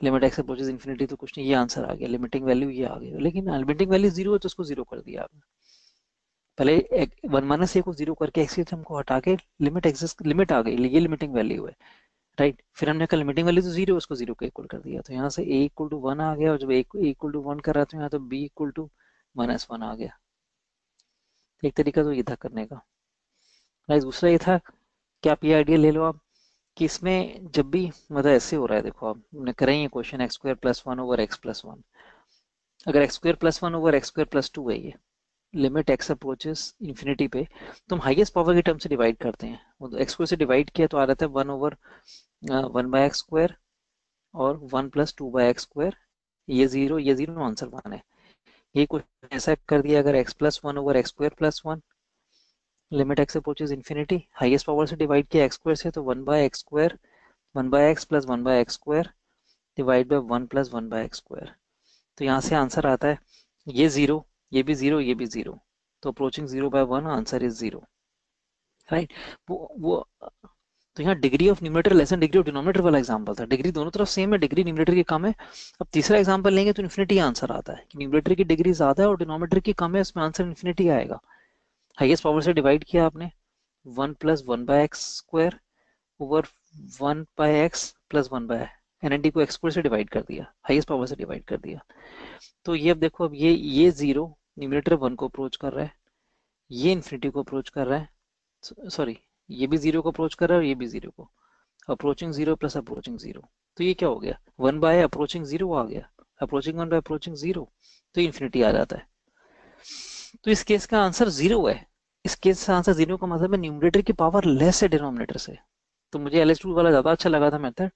लिमिट एक्स अप्रोचेज इन्फिनिटी तो कुछ नहीं, ये आंसर आ गया, लिमिटिंग वैल्यू ये आ गई, लेकिन लिमिटिंग वैल्यू 0 है तो उसको 0 कर दिया आपने। पहले 1 माइनस ए को 0 करके एक्स की टर्म को हटा के लिमिट आ गई, ये लिमिटिंग वैल्यू है, राइट। फिर हमने कहा लिमिटिंग वैल्यू तो 0 उसको 0 के इक्वल कर दिया, तो यहाँ से a इक्वल टू 1 आ गया, और जब a इक्वल टू 1 कर रहा था यहाँ तो b इक्वल टू माइनस 1 आ गया। एक तरीका तो ये था करने का, राइट। दूसरा ये था कि आप ये आइडिया ले लो आप कि इसमें जब भी मतलब ऐसे हो रहा है, देखो आप हमने करें ये question x square plus 1 over x plus 1, अगर x square plus 1 over x square plus 2 है ये लिमिट एक्स अप्रोचेस इन्फिनिटी पे, तो हम हाईएस्ट पावर की टर्म से डिवाइड करते हैं, वो एक्स स्क्वायर से डिवाइड किया तो आ रहा था 1 ओवर 1 बाय एक्स स्क्वायर और 1 प्लस 2 बाय एक्स स्क्वायर, ये 0 आंसर 1 है। ये क्वेश्चन ऐसा कर दिया, अगर x plus 1 over x square plus 1 limit x approaches infinity, highest power से डिवाइड किया एक्स स्क्वायर से, तो 1 by x square 1 by x plus 1 by x square divide by 1 plus 1 by x square, तो यहाँ से आंसर आता है ये 0, ये भी 0, ये भी 0, तो approaching 0 by 1 answer is 0, right. वो तो यहाँ degree of numerator less than degree of denominator वाला एग्जांपल था, डिग्री दोनों तरफ सेम है, डिग्री न्यूमरेटर की कम है। अब तीसरा एग्जांपल लेंगे तो इन्फिनिटी आंसर आता है कि न्यूमरेटर की डिग्री ज्यादा है और डिनोमिनेटर की कम है, उसमें आंसर इन्फिनिटी आएगा। हाईएस्ट पावर से डिवाइड किया आपने 1 plus 1 by x square over 1 by x plus 1 by एनएनटी को एक्स स्क्वायर से डिवाइड कर दिया, हाईएस्ट पावर से डिवाइड कर दिया, तो ये अब देखो अब ये 0 न्यूमरेटर 1 को अप्रोच कर रहा है, ये इन्फिनिटी को अप्रोच कर रहा है, सॉरी ये भी 0 को अप्रोच कर रहा है और ये भी 0 को, अप्रोचिंग 0 प्लस अप्रोचिंग 0, तो ये क्या हो गया 1 बाय अप्रोचिंग 0 आ गया, अप्रोचिंग 1 बाय अप्रोचिंग 0, तो इन्फिनिटी आ जाता है। तो इस केस का आंसर 0 है, इस केस का आंसर 0 का मतलब है न्यूमरेटर की पावर लेस है डिनोमिनेटर से। तो मुझे LH2 वाला ज्यादा अच्छा लगा था मेथड,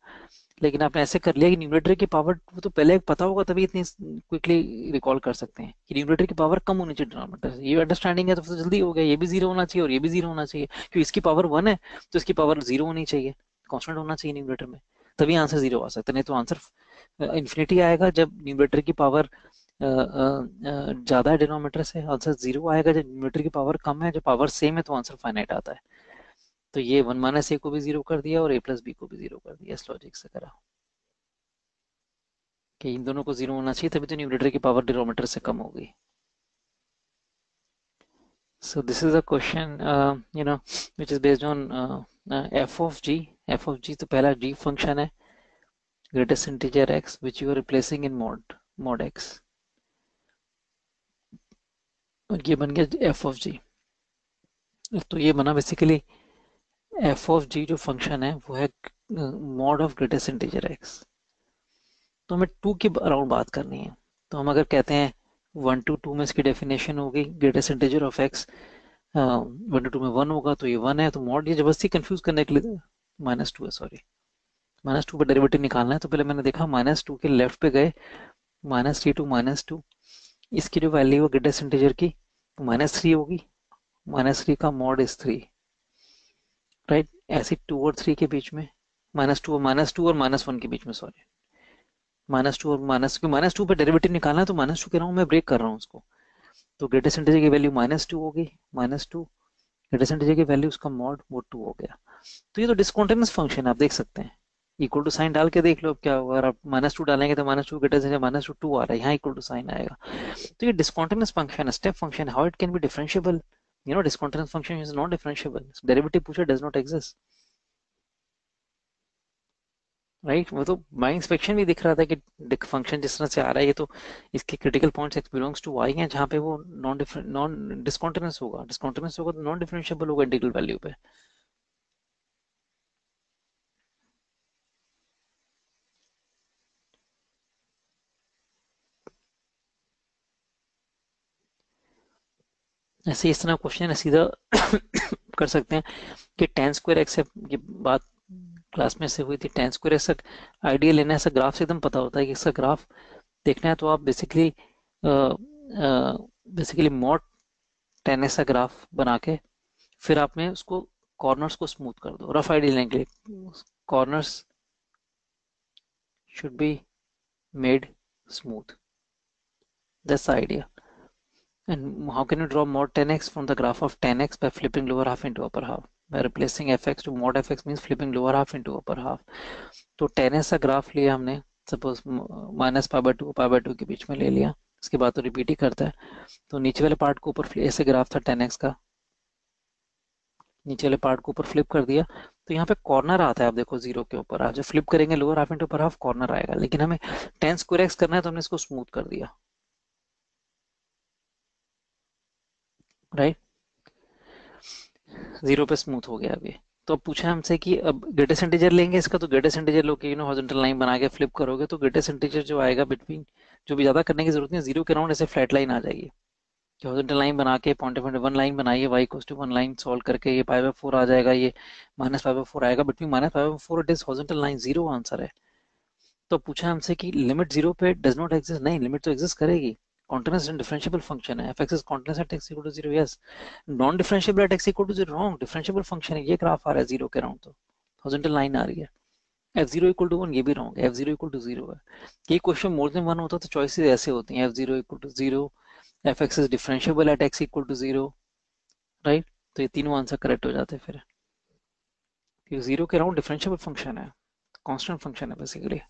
लेकिन आपने ऐसे कर लिया कि न्यूमरेटर की पावर वो तो पहले पता होगा तभी इतनी क्विकली रिकॉल कर सकते हैं कि न्यूमरेटर की पावर कम होनी चाहिए डिनोमिनेटर से, ये अंडरस्टैंडिंग है तो फिर जल्दी हो गया, ये भी 0 होना चाहिए और ये भी 0 होना चाहिए, क्योंकि इसकी पावर 1 है तो इसकी पावर 0 होनी चाहिए, कांस्टेंट होना चाहिए न्यूमरेटर में, तभी आंसर 0 आ सकता है, नहीं तो आंसर इन्फिनिटी आएगा जब न्यूमरेटर की पावर ज्यादा है डिनोमिनेटर से, आंसर 0 आएगा जब न्यूमरेटर की पावर कम है, जब पावर सेम है तो आंसर फाइनाइट आता है। तो ये 1 माइनस ए को भी 0 कर दिया और a प्लस बी को भी 0 कर दिया, इस लॉजिक से करा कि इन दोनों को 0 होना चाहिए तभी तो न्यूमरेटर की पावर डिनोमिनेटर से कम होगी। So this is a question which is based on f of g, f of g तो पहला g फंक्शन है greatest integer x which you are replacing in mod x, और ये बन गया f of g। तो ये बना बेसिकली f of g जो फंक्शन है वो है mod of greatest integer x। तो हमें 2 के अराउंड बात करनी है, तो हम अगर कहते हैं 1 to 2 में इसकी डेफिनेशन होगी greatest integer of x, 1 to 2 में 1 होगा तो ये 1 है, तो मॉड ये जबरदस्ती कंफ्यूज करने के लिए -2 है, सॉरी -2 पर डेरिवेटिव निकालना है, तो पहले मैंने देखा -2 के लेफ्ट पे गए -3 to -2, इसकी जो वैल्यू है ग्रेटेस्ट इंटीजर की -3 होगी, -3 का मॉड इज 3, राइट। ऐसे 2 और 3 के बीच में -2 और -1 के बीच में, सॉरी -2 और -2 पर डेरिवेटिव निकालना है, तो -2 कह रहा हूँ मैं, ब्रेक कर रहा हूँ उसको, तो ग्रेटेस्ट इंटीजर की वैल्यू -2 होगी, -2 ग्रेटेस्ट इंटीजर की वैल्यू उसका मॉड वो 2 हो गया। तो ये तो डिस्कंटिन्यूअस फंक्शन है, आप देख सकते हैं इक्वल टू साइन डाल के देख लो अब क्या होगा। अगर आप -2 डालेंगे तो -2 ग्रेटर देन -2 आ रहा है, यहाँ इक्वल टू साइन आएगा। तो ये डिस्कंटीन्यूअस फंक्शन है, step function, how it can be differentiable? Discontinuous function is not differentiable, derivative पूछे डज नॉट एग्जिस्ट, राइट। वो तो बाय इंस्पेक्शन भी दिख रहा था कि फंक्शन जिस तरह से आ रहा है ये तो इसके critical points x belongs to y हैं, जहाँ पे वो नॉन डिस्कंटीन्यूअस होगा, डिस्कंटीन्यूअस होगा तो नॉन डिफरेंशिएबल होगा इंटीग्रल वैल्यू पे। ऐसे इस तरह क्वेश्चन है सीधा कर सकते हैं कि tan स्क्वायर एक्स, ये बात क्लास में से हुई थी, tan स्क्वायर एक्स आइडिया लेना है, ऐसा ग्राफ से एकदम पता होता है कि इसका ग्राफ देखना है, तो आप बेसिकली मॉड tan एक्स का ग्राफ बना के फिर आपने उसको कॉर्नर्स को स्मूथ कर दो, रफ आइडिया लेने के लिए corners should be made smooth, that's the idea. And how can you draw mod 10x from the graph of 10x? By flipping lower half into upper half, by replacing fx to mod fx means flipping lower half into upper half. तो 10s का graph लिया हमने, suppose -π/2 π/2 के बीच में ले लिया, उसके बाद तो रिपीट ही करता है, तो नीचे वाले पार्ट को ऊपर, ऐसे ग्राफ था 10x का, नीचे वाले पार्ट को ऊपर फ्लिप कर दिया, तो यहाँ पे कॉर्नर आता है, आप देखो जीरो के ऊपर, आप जब फ्लिप करेंगे lower half into upper half corner आएगा, लेकिन हमें tan स्क्वायर एक्स करना है तो हमने इसको स्मूथ कर दिया, राइट, जीरो पे स्मूथ हो गया अभी। तो अब पूछा हमसे कि अब ग्रेटेस्ट इंटीजर लेंगे इसका, तो ग्रेटेस्ट इंटीजर लो के हॉरिजॉन्टल लाइन बना के फ्लिप करोगे तो ग्रेटेस्ट इंटीजर जो आएगा बिटवीन, जो भी ज्यादा करने की जरूरत नहीं, जीरो के अराउंड ऐसे फ्लैट लाइन आ जाएगी, कि हॉरिजॉन्टल लाइन बना के पॉइंट पॉइंट वन लाइन बनाइए, y equals to one line solve करके ये π/4 आ जाएगा, ये -π/4 आएगा, between -π/4 it is horizontal line, zero answer है। तो पूछा हमसे कि लिमिट जीरो पे डज नॉट एग्जिस्ट, नहीं, लिमिट तो एग्जिस्ट करेगी, कॉन्टिन्यूअस एंड डिफरेंशिएबल फंक्शन है, fx is continuous at x equal to 0, yes, non differentiable at x equal to 0, wrong, differentiable function है, ये ग्राफ आ रहा है जीरो के अराउंड, तो हॉरिजॉन्टल लाइन आ रही है, f0 इक्वल टू 1 ये भी रॉन्ग है, f0 इक्वल टू 0 है। ये क्वेश्चन मोर देन वन होता तो चॉइसेस ऐसे होती हैं, f0 equal to 0, fx is differentiable at x equal to 0, right, तो ये तीनों आंसर करेक्ट हो जाते हैं फिर, क्योंकि जीरो के अराउंड डिफरेंशिएबल फंक्शन है, कांस्टेंट फंक्शन है बेसिकली।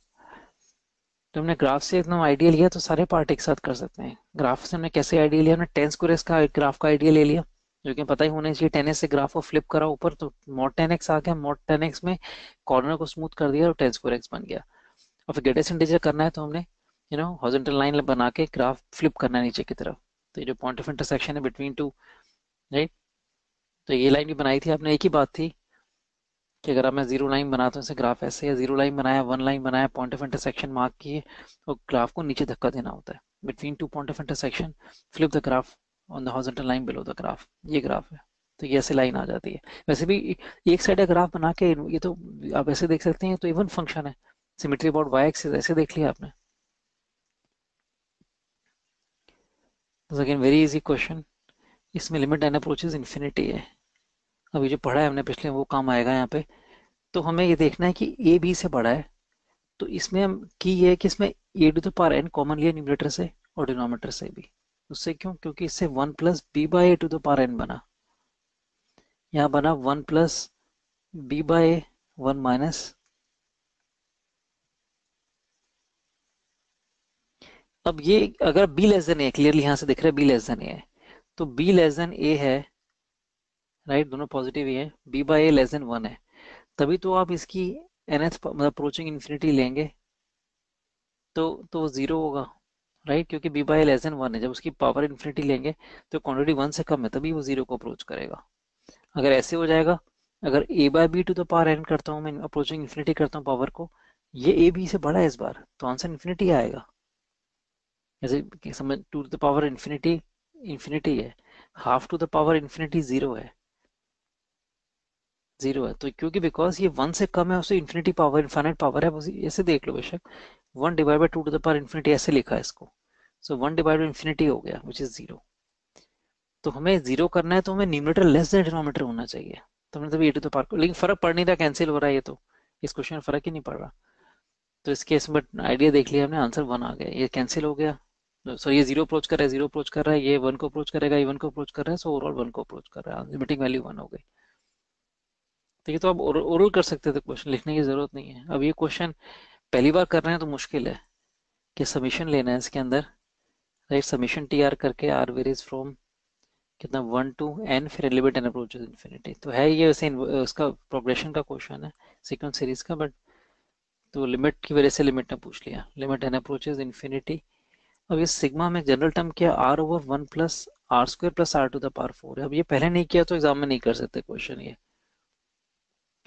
तो हमने ग्राफ से एकदम आइडिया लिया तो सारे पार्ट एक साथ कर सकते हैं। ग्राफ से हमने कैसे आइडिया लिया, हमने टेन स्क्वायर का ग्राफ का आइडिया ले लिया, जो कि पता ही होना चाहिए, 10s से ग्राफ को फ्लिप करा ऊपर तो मॉड 10x आ गया, मॉड 10x में कॉर्नर को स्मूथ कर दिया और 10 स्क्वायर एक्स बन गया। और फिर ग्रेटेस्ट इंटीजर करना है तो हमने हॉरिजॉन्टल लाइन बना के ग्राफ फ्लिप करना है नीचे की तरफ, तो ये जो पॉइंट ऑफ इंटरसेक्शन है बिटवीन टू, राइट, तो ये लाइन भी बनाई थी आपने, एक ही बात थी कि अगर अब मैं जीरो लाइन बनाता हूँ इसे ग्राफ ऐसे, या जीरो लाइन बनाया, वन लाइन बनाया, पॉइंट ऑफ इंटरसेक्शन मार्क किए, तो ग्राफ को नीचे धक्का देना होता है, between two point of intersection flip the graph on the horizontal line below the graph, ये ग्राफ है, तो ये ऐसे लाइन आ जाती है। वैसे भी एक साइड का ग्राफ बना के ये तो आप ऐसे देख सकते हैं, तो इवन फंक्शन है, सिमेट्री अबाउट वाई एक्सिस, ऐसे देख लिया आपने, अगेन वेरी इजी क्वेश्चन, इसमें लिमिट एंड अप्रोचेज इन्फिनिटी है, अभी जो पढ़ा है हमने पिछले वो काम आएगा यहाँ पे। तो हमें ये देखना है कि ए बी से बड़ा है, तो इसमें हम की ये है कि इसमें a to the power n common लिया न्यूमरेटर से और डिनोमिनेटर से भी, उससे क्यों, क्योंकि इससे 1 + b/a to the power n बना, यहाँ बना 1 + b/1 अब ये अगर b लेस देन ए, क्लियरली यहाँ से दिख रहा है b लेस देन ए है, तो b लेस देन ए है, राइट, दोनों पॉजिटिव ही है, b/a लेस देन 1 है, तभी तो आप इसकी nth मतलब अप्रोचिंग इन्फिनिटी लेंगे, तो वो जीरो होगा, राइट, क्योंकि b/a <1 है, जब उसकी पावर इन्फिनिटी लेंगे तो क्वांटिटी 1 से कम है, तभी वो जीरो को अप्रोच करेगा। अगर ऐसे हो जाएगा, अगर a/b to the power n करता हूँ मैं, अप्रोचिंग इन्फिनिटी करता हूँ पावर को, ये a b से बड़ा है इस बार, तो आंसर इन्फिनिटी आएगा। जैसे कि समझ, two to the power infinity infinity है, half to the power infinity zero है, जीरो है, तो क्योंकि बिकॉज ये 1 से कम है, उससे इन्फिनिटी पावर, इनफाइनाइट पावर है, उसी ऐसे देख लो बेशक, 1/2 टू द पावर इन्फिनिटी ऐसे लिखा है इसको, सो 1/इन्फिनिटी हो गया विच इज जीरो। तो हमें जीरो करना है तो हमें न्यूमरेटर लेस देन डिनोमिनेटर होना चाहिए, तो मतलब ए टू द पावर, लेकिन फर्क पड़ नहीं रहा, कैंसिल हो रहा है ये तो, इस क्वेश्चन में फर्क ही नहीं पड़ रहा, तो इस केस में आइडिया देख लिया हमने, आंसर 1 आ गया, ये कैंसिल हो गया, सो ये जीरो अप्रोच कर रहा है, जीरो अप्रोच कर रहा है, ये 1 को अप्रोच करेगा, ये 1 को अप्रोच कर रहा है, सो ओवरऑल 1 को अप्रोच कर रहा है, लिमिटिंग वैल्यू 1 हो गई। तो ये तो आप ओरल कर सकते थे, क्वेश्चन लिखने की जरूरत नहीं है। अब ये क्वेश्चन पहली बार कर रहे हैं तो मुश्किल है कि समीशन लेना है इसके अंदर, राइट। समीशन टी आर करके आर वेरीज फ्रॉम कितना 1 to n, फिर लिमिट एन अप्रोचेस इन्फिनिटी। तो है ये वैसे उसका प्रोग्रेशन का क्वेश्चन है, सीक्वेंस सीरीज का, बट तो लिमिट की वजह से लिमिट ने पूछ लिया, लिमिट एन अप्रोचेस इन्फिनिटी। अब ये सिग्मा में जनरल टर्म क्या, r/1 + r² + r⁴ है। अब ये पहले नहीं किया तो एग्जाम में नहीं कर सकते क्वेश्चन ये,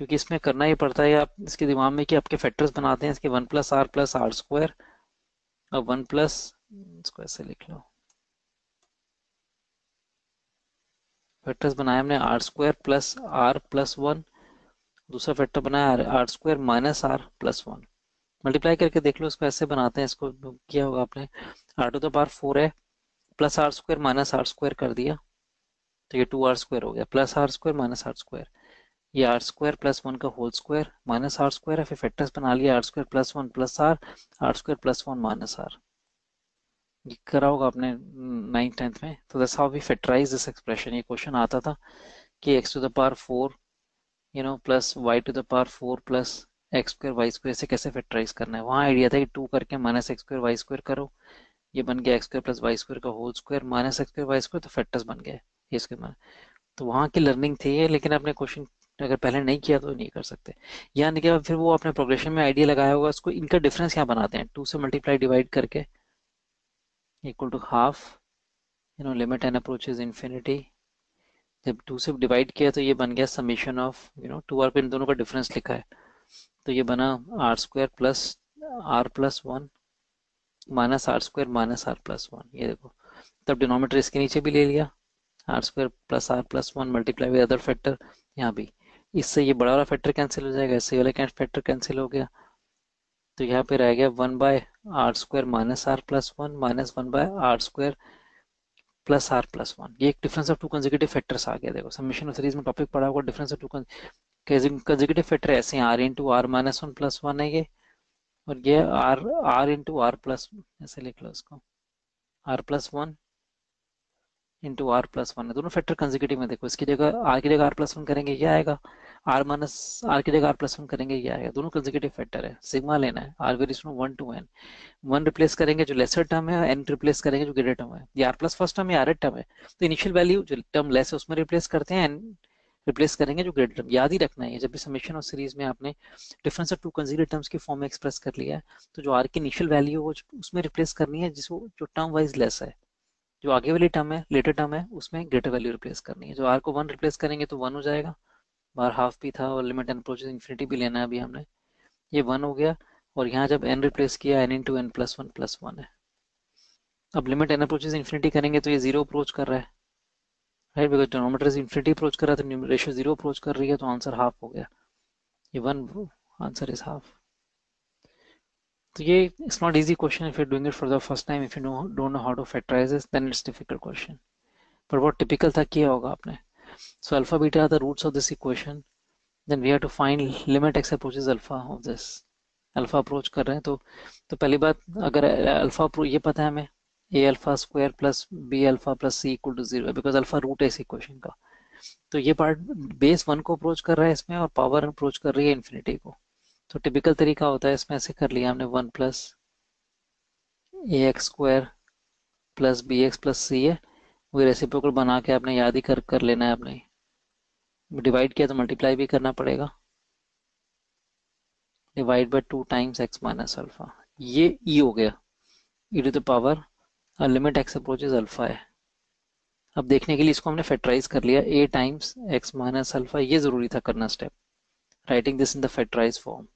क्योंकि इसमें करना ही पड़ता है। आप इसके दिमाग में कि आपके फैक्टर्स बनाते हैं इसके 1 + r + r², अब 1 प्लस, इसको ऐसे लिख लो, फैक्टर्स बनाया हमने r² + r+1, दूसरा फैक्टर बनाया r² - r+1। मल्टीप्लाई करके देख लो, इसको ऐसे बनाते हैं, इसको किया होगा आपने, r⁴ है, +r² - r² कर दिया, तो ये 2r² हो गया, +r² - r², ये r² + 1 का होल स्क्वायर -r² है, फिर फैक्टर्स बना लिया r² + 1 + r² + 1 - r। ये करा होगा आपने 9th 10th में। तो that's how we factorize this expression. ये क्वेश्चन आता था कि x⁴ +y⁴ plus x² y² से कैसे फैक्टराइज करना है। वहाँ आइडिया था कि 2 करके -x² y² करो, ये बन गया x² + y² का होल स्क्वायर -x² y², तो फैक्टर्स बन गए इसके मान। तो वहाँ की लर्निंग थी ये, लेकिन आपने क्वेश्चन अगर पहले नहीं किया तो नहीं कर सकते। यानी कि फिर वो आपने प्रोग्रेशन में आइडिया लगाया होगा, उसको इनका डिफरेंस यहाँ बनाते हैं, 2 से मल्टीप्लाई डिवाइड करके equal to half, limit n approaches infinity. जब 2 से डिवाइड किया तो ये बन गया समीशन ऑफ 2r पे इन दोनों का डिफरेंस लिखा है, तो ये बना r² + r+1 -r² - r+1। ये देखो, तब डिनोमिनेटर इसके नीचे भी ले लिया, r² + r+1 multiply with other factor, यहाँ भी इससे ये बड़ा वाला फैक्टर कैंसिल हो जाएगा, इससे वाला फैक्टर कैंसिल हो गया, तो यहाँ पे रह गया 1/r² - r+1 -1/r² + r+1। ये एक डिफरेंस ऑफ 2 कंसेक्यूटिव फैक्टर्स आ गया। देखो समेशन ऑफ सीरीज में टॉपिक पढ़ा होगा, डिफरेंस ऑफ 2 कंसेक्यूटिव फैक्टर ऐसे हैं, r × r - 1 + 1 है ये, और ये r × r+, ऐसे लिख लो इसको, r+1 × r+1 है, दोनों फैक्टर कंसेक्यूटिव में। देखो इसकी जगह r की जगह r+1 करेंगे ये आएगा, r की जगह r+1 करेंगे ये आएगा, दोनों कंसेक्यूटिव फैक्टर है। सिग्मा लेना है, r varies from 1 to n। 1 replace करेंगे जो लेसर टर्म है, n रिप्लेस करेंगे जो ग्रेटर टर्म है। ये r प्लस फर्स्ट टर्म है, r टर्म है, तो इनिशियल वैल्यू जो टर्म लेस है उसमें रिप्लेस करते हैं, n रिप्लेस करेंगे जो ग्रेटर टर्म। याद ही रखना है, जब भी समेशन ऑफ सीरीज में आपने डिफरेंस ऑफ 2 कंसेक्यूटिव टर्म्स की फॉर्म में एक्सप्रेस कर लिया है, तो जो r की इनिशियल वैल्यू है उसमें रिप्लेस करनी है, जिसको जो टर्म वाइज लेस है, जो आगे वाली टर्म है लेटर टर्म है उसमें ग्रेटर वैल्यू रिप्लेस करनी है। जो r को 1 रिप्लेस करेंगे तो 1 हो जाएगा, बाहर हाफ भी था, और लिमिट एन अप्रोचेस इन्फिनिटी भी लेना है अभी हमने, ये 1 हो गया, और यहाँ जब n रिप्लेस किया n × n + 1 + 1 है। अब लिमिट एन अप्रोचेस इन्फिनिटी करेंगे तो ये 0 अप्रोच कर रहा है, right, because denominator infinity approach कर रहा है, तो रेशियो 0 अप्रोच कर रही है, तो आंसर हाफ हो गया, ये 1, आंसर इज हाफ। तो ये it's not easy question if you doing it for the first time, if you don't know how to factorize this, then it's difficult question. पर बहुत टिपिकल था, किया होगा आपने। So alpha beta are the roots of this equation, then we have to find limit x approaches alpha of this. Alpha approach कर रहे हैं तो पहली बात, अगर अल्फा ये पता है हमें, a⁴² + b⁴ + c = 0 है, बिकॉज अल्फा रूट है इस इक्वेशन का। तो ये पार्ट बेस 1 को अप्रोच कर रहा है इसमें, और पावर अप्रोच कर रही है इन्फिनिटी को। तो टिपिकल तरीका होता है इसमें, ऐसे कर लिया हमने, 1 + ax² + bx + c है, वो रेसिप्रोकल बना के आपने याद ही कर लेना है। आपने डिवाइड किया तो मल्टीप्लाई भी करना पड़ेगा, divide by 2 times x - alpha, ये e हो गया, e⁴ limit x approaches alpha है। अब देखने के लिए इसको हमने फैक्टराइज कर लिया, a टाइम्स x - अल्फा, ये जरूरी था करना step, writing this in the factorize form.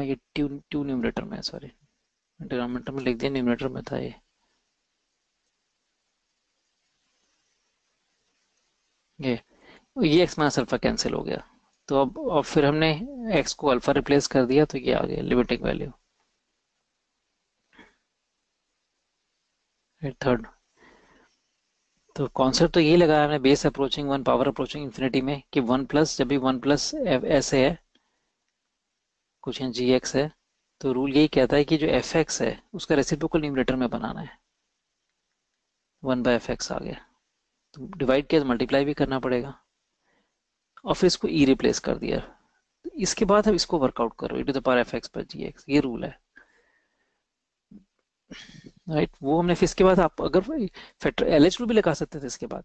ये टू न्यूमरेटर में, सॉरी डिनोमिनेटर में लिख दिया, न्यूमरेटर में था ये x - अल्फा कैंसिल हो गया। तो अब फिर हमने x को अल्फा रिप्लेस कर दिया, तो ये आ गया लिमिटिंग वैल्यू, थर्ड। तो कॉन्सेप्ट तो यही लगाया हमने, base approaching 1, power approaching infinity में, कि 1 प्लस, जब भी 1 प्लस ऐसे है कुछ यहाँ जी एक्स है, तो रूल यही कहता है कि जो एफ एक्स है उसका रेसिप्रोकल न्यूमरेटर में बनाना है, 1/f(x) आ गया। तो डिवाइड किया तो मल्टीप्लाई भी करना पड़ेगा, और फिर इसको ई रिप्लेस कर दिया। इसके बाद अब इसको वर्कआउट करो, e to the power f x पर जी एक्स, ये रूल है, राइट। वो हमने फिर इसके बाद आप अगर फैक्टर एल एच रूल भी लगा सकते थे इसके बाद,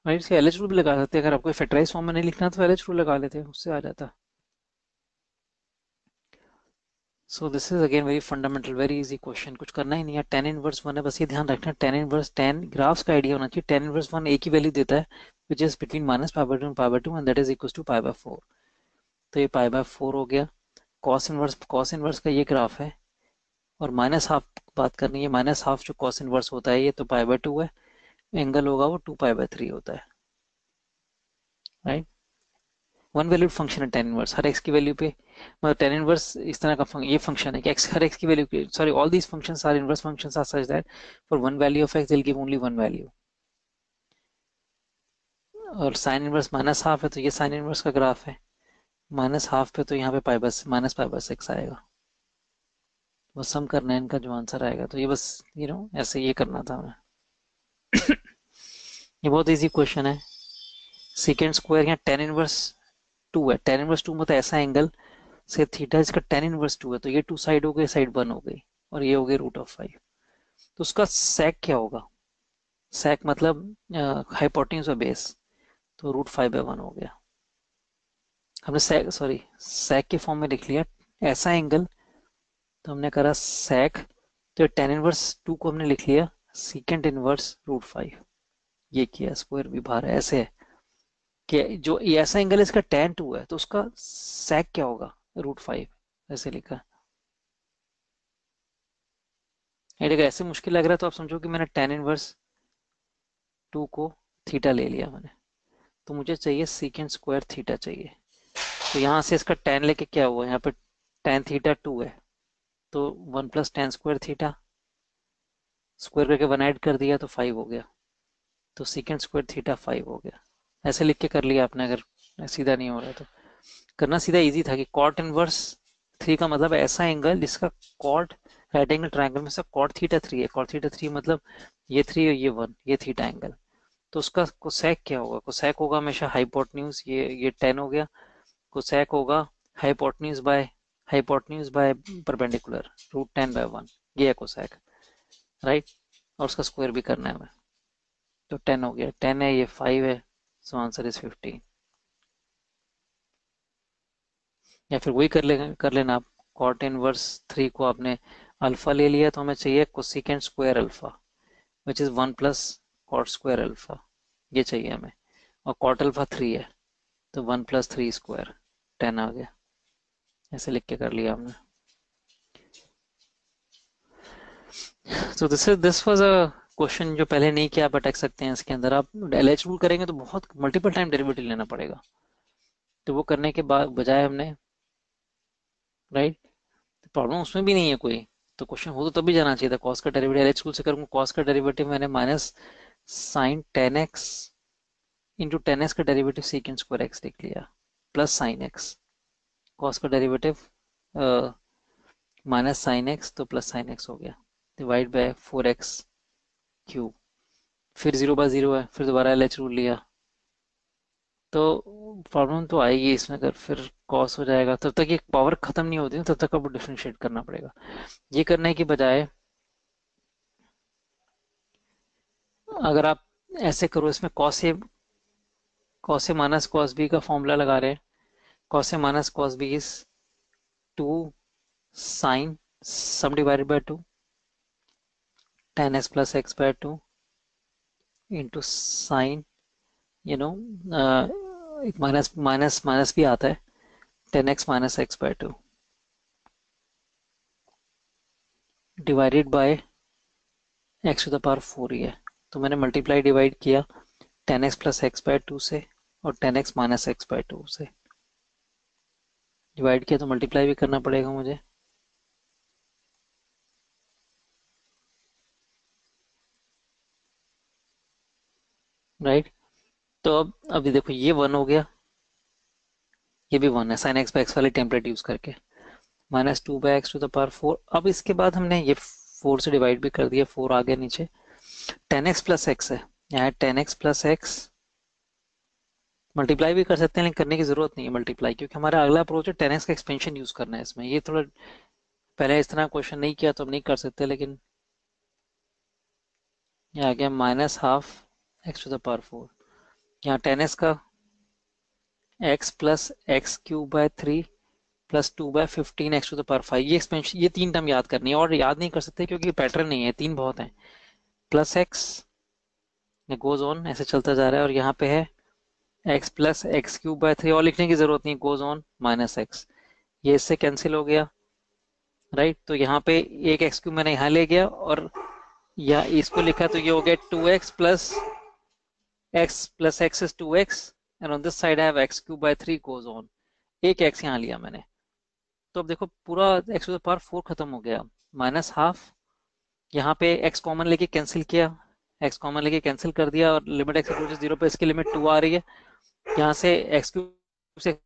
राइट। इसके एल एच रूल भी लगा सकते, अगर आपको फैक्टराइज फॉर्म में नहीं लिखना तो एल एच रूल लगा लेते, उससे आ जाता। सो this is again very fundamental, very easy question, कुछ करना ही नहीं है। टेन इनवर्स वन है, बस ये ध्यान रखना, टेन इनवर्स, टेन ग्राफ्स का आइडिया होना चाहिए। टेन इनवर्स वन एक ही वैल्यू देता है, which is between minus pi by two and pi by two, and that is equal to pi by four. तो ये पाई बाय फोर हो गया। कॉस इनवर्स का ये ग्राफ है, और माइनस हाफ बात करनी है। माइनस हाफ जो कॉस इनवर्स होता है, ये तो पाई बाय टू है, एंगल होगा वो टू पाई बाय थ्री होता है, राइट। वन वैल्यूड फंक्शन है टेन इनवर्स, हर एक्स की वैल्यू पे, मतलब टेन इनवर्स इस तरह का ये फंक्शन है कि एक्स, हर एक्स की वैल्यू पे, sorry, all these functions are inverse functions are such that for one value of x they will give only one value. और साइन इनवर्स माइनस हाफ है, तो ये साइन इनवर्स का ग्राफ है, minus half पे तो यहाँ पे पाई बस माइनस पाई बस सिक्स आएगा। बस सम करना है इनका, जो आंसर आएगा, तो ये बस ऐसे ये करना था हमें। ये बहुत इजी क्वेश्चन है। सेकेंड स्क्वायर यहाँ टेन इनवर्स टू है, टेन इनवर्स टू मतलब ऐसा एंगल से थीटा इसका टेन इनवर्स टू है, तो ये टू साइड हो गई, साइड वन हो गई, और ये हो गई रूट ऑफ फाइव। तो उसका सेक क्या होगा? सेक मतलब हाइपोटेन्यूज और बेस, तो रूट फाइव बाय वन हो गया। हमने सेक, सॉरी, सेक के फॉर्म में लिख लिया ऐसा एंगल, तो हमने करा सेक, तो टेन इनवर्स टू को हमने लिख लिया सीकेंट इनवर्स रूट फाइव, ये किया, स्क्वायर भी बाहर है, ऐसे है कि जो ये ऐसा एंगल है इसका टेन टू है, तो उसका सेक क्या होगा? रूट फाइव, ऐसे लिखा। अगर ऐसे मुश्किल लग रहा है तो आप समझो कि मैंने टेन इनवर्स टू को थीटा ले लिया मैंने, तो मुझे चाहिए सीकेंट स्क्वायर थीटा चाहिए। तो यहाँ से इसका टेन लेके क्या हुआ, यहाँ पे टेन थीटा टू है, तो one plus ten square theta, square करके वन ऐड कर दिया तो फाइव हो गया, तो सीकेंट स्क्वायर थीटा फाइव हो गया। ऐसे लिख के कर लिया आपने, अगर सीधा नहीं हो रहा तो करना सीधा इजी था कि कॉट इनवर्स थ्री का मतलब ऐसा एंगल जिसका कॉट, राइट एंगल ट्रायंगल में से कॉट थीटा थ्री है, कॉट थीटा थ्री मतलब ये थ्री और ये वन, ये थीटा एंगल, तो उसका कोसेक क्या होगा? कोसेक होगा हमेशा हाइपोटेन्यूज, ये टेन हो गया, कोसेक होगा hypotenuse by perpendicular, root ten by one, ये है कोसेक, राइट। और उसका स्क्वायर भी करना है हमें, तो टेन हो गया, टेन है, ये फाइव है, सो आंसर इज 15। या फिर वही कर लेना आप, कॉट इनवर्स थ्री को आपने अल्फा ले लिया, तो हमें चाहिए cosecant square alpha, which is one plus cot square alpha, ये चाहिए हमें। और कॉट अल्फा थ्री है, तो one plus three square, ten आ गया, ऐसे लिख के कर लिया हमने। So this was a question जो पहले नहीं किया, आप अटक सकते हैं इसके अंदर। आप एल एच रूल करेंगे तो बहुत मल्टीपल टाइम डेरिवेटिव लेना पड़ेगा, तो वो करने के बाद बजाय हमने, राइट, प्रॉब्लम उसमें भी नहीं है कोई, तो क्वेश्चन हो तो तभी जाना चाहिए था। कॉस का डेरिवेटिव एल एच रूल से करूंगा, कॉस का डेरिवेटिव मैंने minus sine ten x into ten x का डेरिवेटिव सीकेंड स्क्वायर एक्स लिख लिया, प्लस साइन एक्स, कॉस का डेरिवेटिव माइनस साइन एक्स, तो प्लस साइन एक्स हो गया, divide by four x cube, फिर जीरो बाय जीरो है, फिर दोबारा एल एच रूल लिया, तो प्रॉब्लम तो आएगी इसमें। अगर फिर कॉस हो जाएगा, तब तक ये पावर खत्म नहीं होती, तब तक आपको डिफरेंशिएट करना पड़ेगा। ये करने की बजाय अगर आप ऐसे करो, इसमें cos a minus cos b का फॉर्मूला लगा रहे हैं, cos a minus cos b is two sine sum divided by two ten x plus x by two into sine, you know एक माइनस माइनस माइनस भी आता है, ten x minus x by two divided by x to the power four ही है। तो मैंने multiply divide किया ten x plus x by two से, और ten x minus x by two से डिवाइड किया, तो मल्टीप्लाई भी करना पड़ेगा मुझे, राइट। तो अब अभी देखो ये वन हो गया, ये भी वन है, साइन एक्स बाय एक्स वाले टेम्पलेट यूज करके, minus two by x to the power four. अब इसके बाद हमने ये फोर से डिवाइड भी कर दिया, फोर आ गया नीचे, टेन एक्स प्लस एक्स है, यहाँ 10x प्लस एक्स, मल्टीप्लाई भी कर सकते हैं लेकिन करने की जरूरत नहीं है मल्टीप्लाई, क्योंकि हमारा अगला अप्रोच है 10x का एक्सपेंशन यूज करना है इसमें। ये थोड़ा पहले इस तरह क्वेश्चन नहीं किया तो अब नहीं कर सकते, लेकिन ये आ गया minus half x to the power 4। यहाँ 10x का x plus x cube by 3 plus 2/15 x to the power 5, ये एक्सपेंशन, ये तीन टर्म याद करनी है और याद नहीं कर सकते क्योंकि पैटर्न नहीं है, तीन बहुत हैं। प्लस एक्स गोज ऑन ऐसे चलता जा रहा है, और यहाँ पे है x plus x cube by 3, और लिखने की जरूरत नहीं, गोज ऑन माइनस एक्स, ये इससे कैंसिल हो गया। राइट, तो यहाँ पे एक एक्स क्यूब मैंने यहाँ ले गया और या इसको लिखा तो ये हो गया 2x plus x is 2x, and on this side I have x cube by 3 goes on, एक x यहाँ लिया मैंने। तो अब देखो पूरा x टू द पावर 4 खत्म हो गया, माइनस हाफ, यहाँ पे x कॉमन लेके कैंसिल किया, x कॉमन लेके कैंसिल कर दिया, और लिमिट x अप्रोचेस 0 पे इसकी लिमिट 2 आ रही है। यहाँ से x क्यूब से